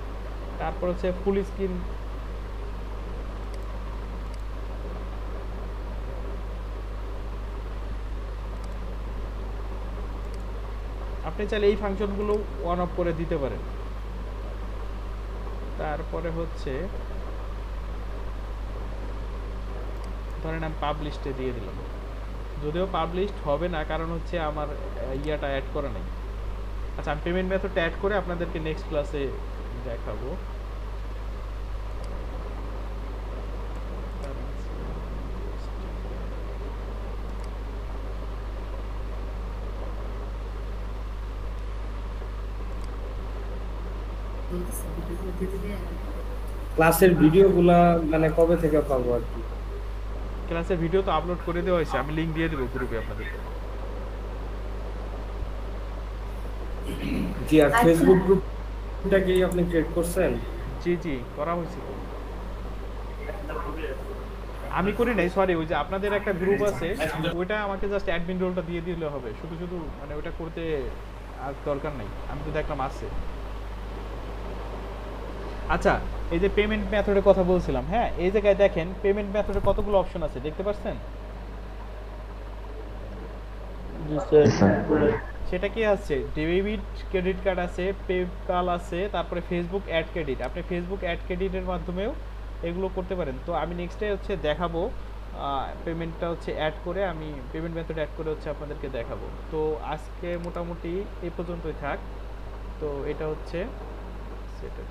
তারপর হচ্ছে ফুল স্ক্রিন, আপনি চাইলে এই ফাংশনগুলো অন অফ করে দিতে পারেন। তারপরে হচ্ছে ধরেন আমি পাবলিশডে দিয়ে দিলাম, যদিও পাবলিশড হবে না কারণ হচ্ছে আমার ইয়াটা অ্যাড করা নেই। আচ্ছা, আমি পেমেন্ট মেথডটা অ্যাড করে আপনাদেরকে নেক্সট ক্লাসে দেখাবো।
ক্লাসের ভিডিওগুলা মানে কবে থেকে পাবো আর কি?
ক্লাসের ভিডিও তো আপলোড করে দেওয়া হয়েছে, আমি লিংক দিয়ে দেবো গ্রুপে আপনাদেরকে।
জি, আর ফেসবুক গ্রুপটা কি আপনি ক্রিয়েট করছেন?
জি জি, করা হয়েছে। আমি করি নাই, সরি, ওই যে আপনাদের একটা গ্রুপ আছে ওইটা আমাকে জাস্ট অ্যাডমিন রোলটা দিয়ে দিলে হবে, শুধু শুধু মানে ওটা করতে আর দরকার নাই, আমি তো দেখলাম আছে। আচ্ছা, এই যে পেমেন্ট মেথডের কথা বলছিলাম, হ্যাঁ এই জায়গায় দেখেন পেমেন্ট মেথডে কতগুলো অপশন আছে দেখতে পাচ্ছেন?
জি স্যার।
জি স্যার
সেটা কি আছে, ডেবিট ক্রেডিট কার্ড আছে, পেপ্যাল আছে, তারপরে ফেসবুক অ্যাড ক্রেডিট। আপনি ফেসবুক অ্যাড ক্রেডিটের মাধ্যমেও এগুলো করতে পারেন। তো আমি নেক্সটে হচ্ছে দেখাবো পেমেন্টটা হচ্ছে অ্যাড করে, আমি পেমেন্ট মেথড অ্যাড করে হচ্ছে আপনাদেরকে দেখাবো। তো আজকে মোটামুটি এই পর্যন্তই থাক। তো এটা হচ্ছে সেটা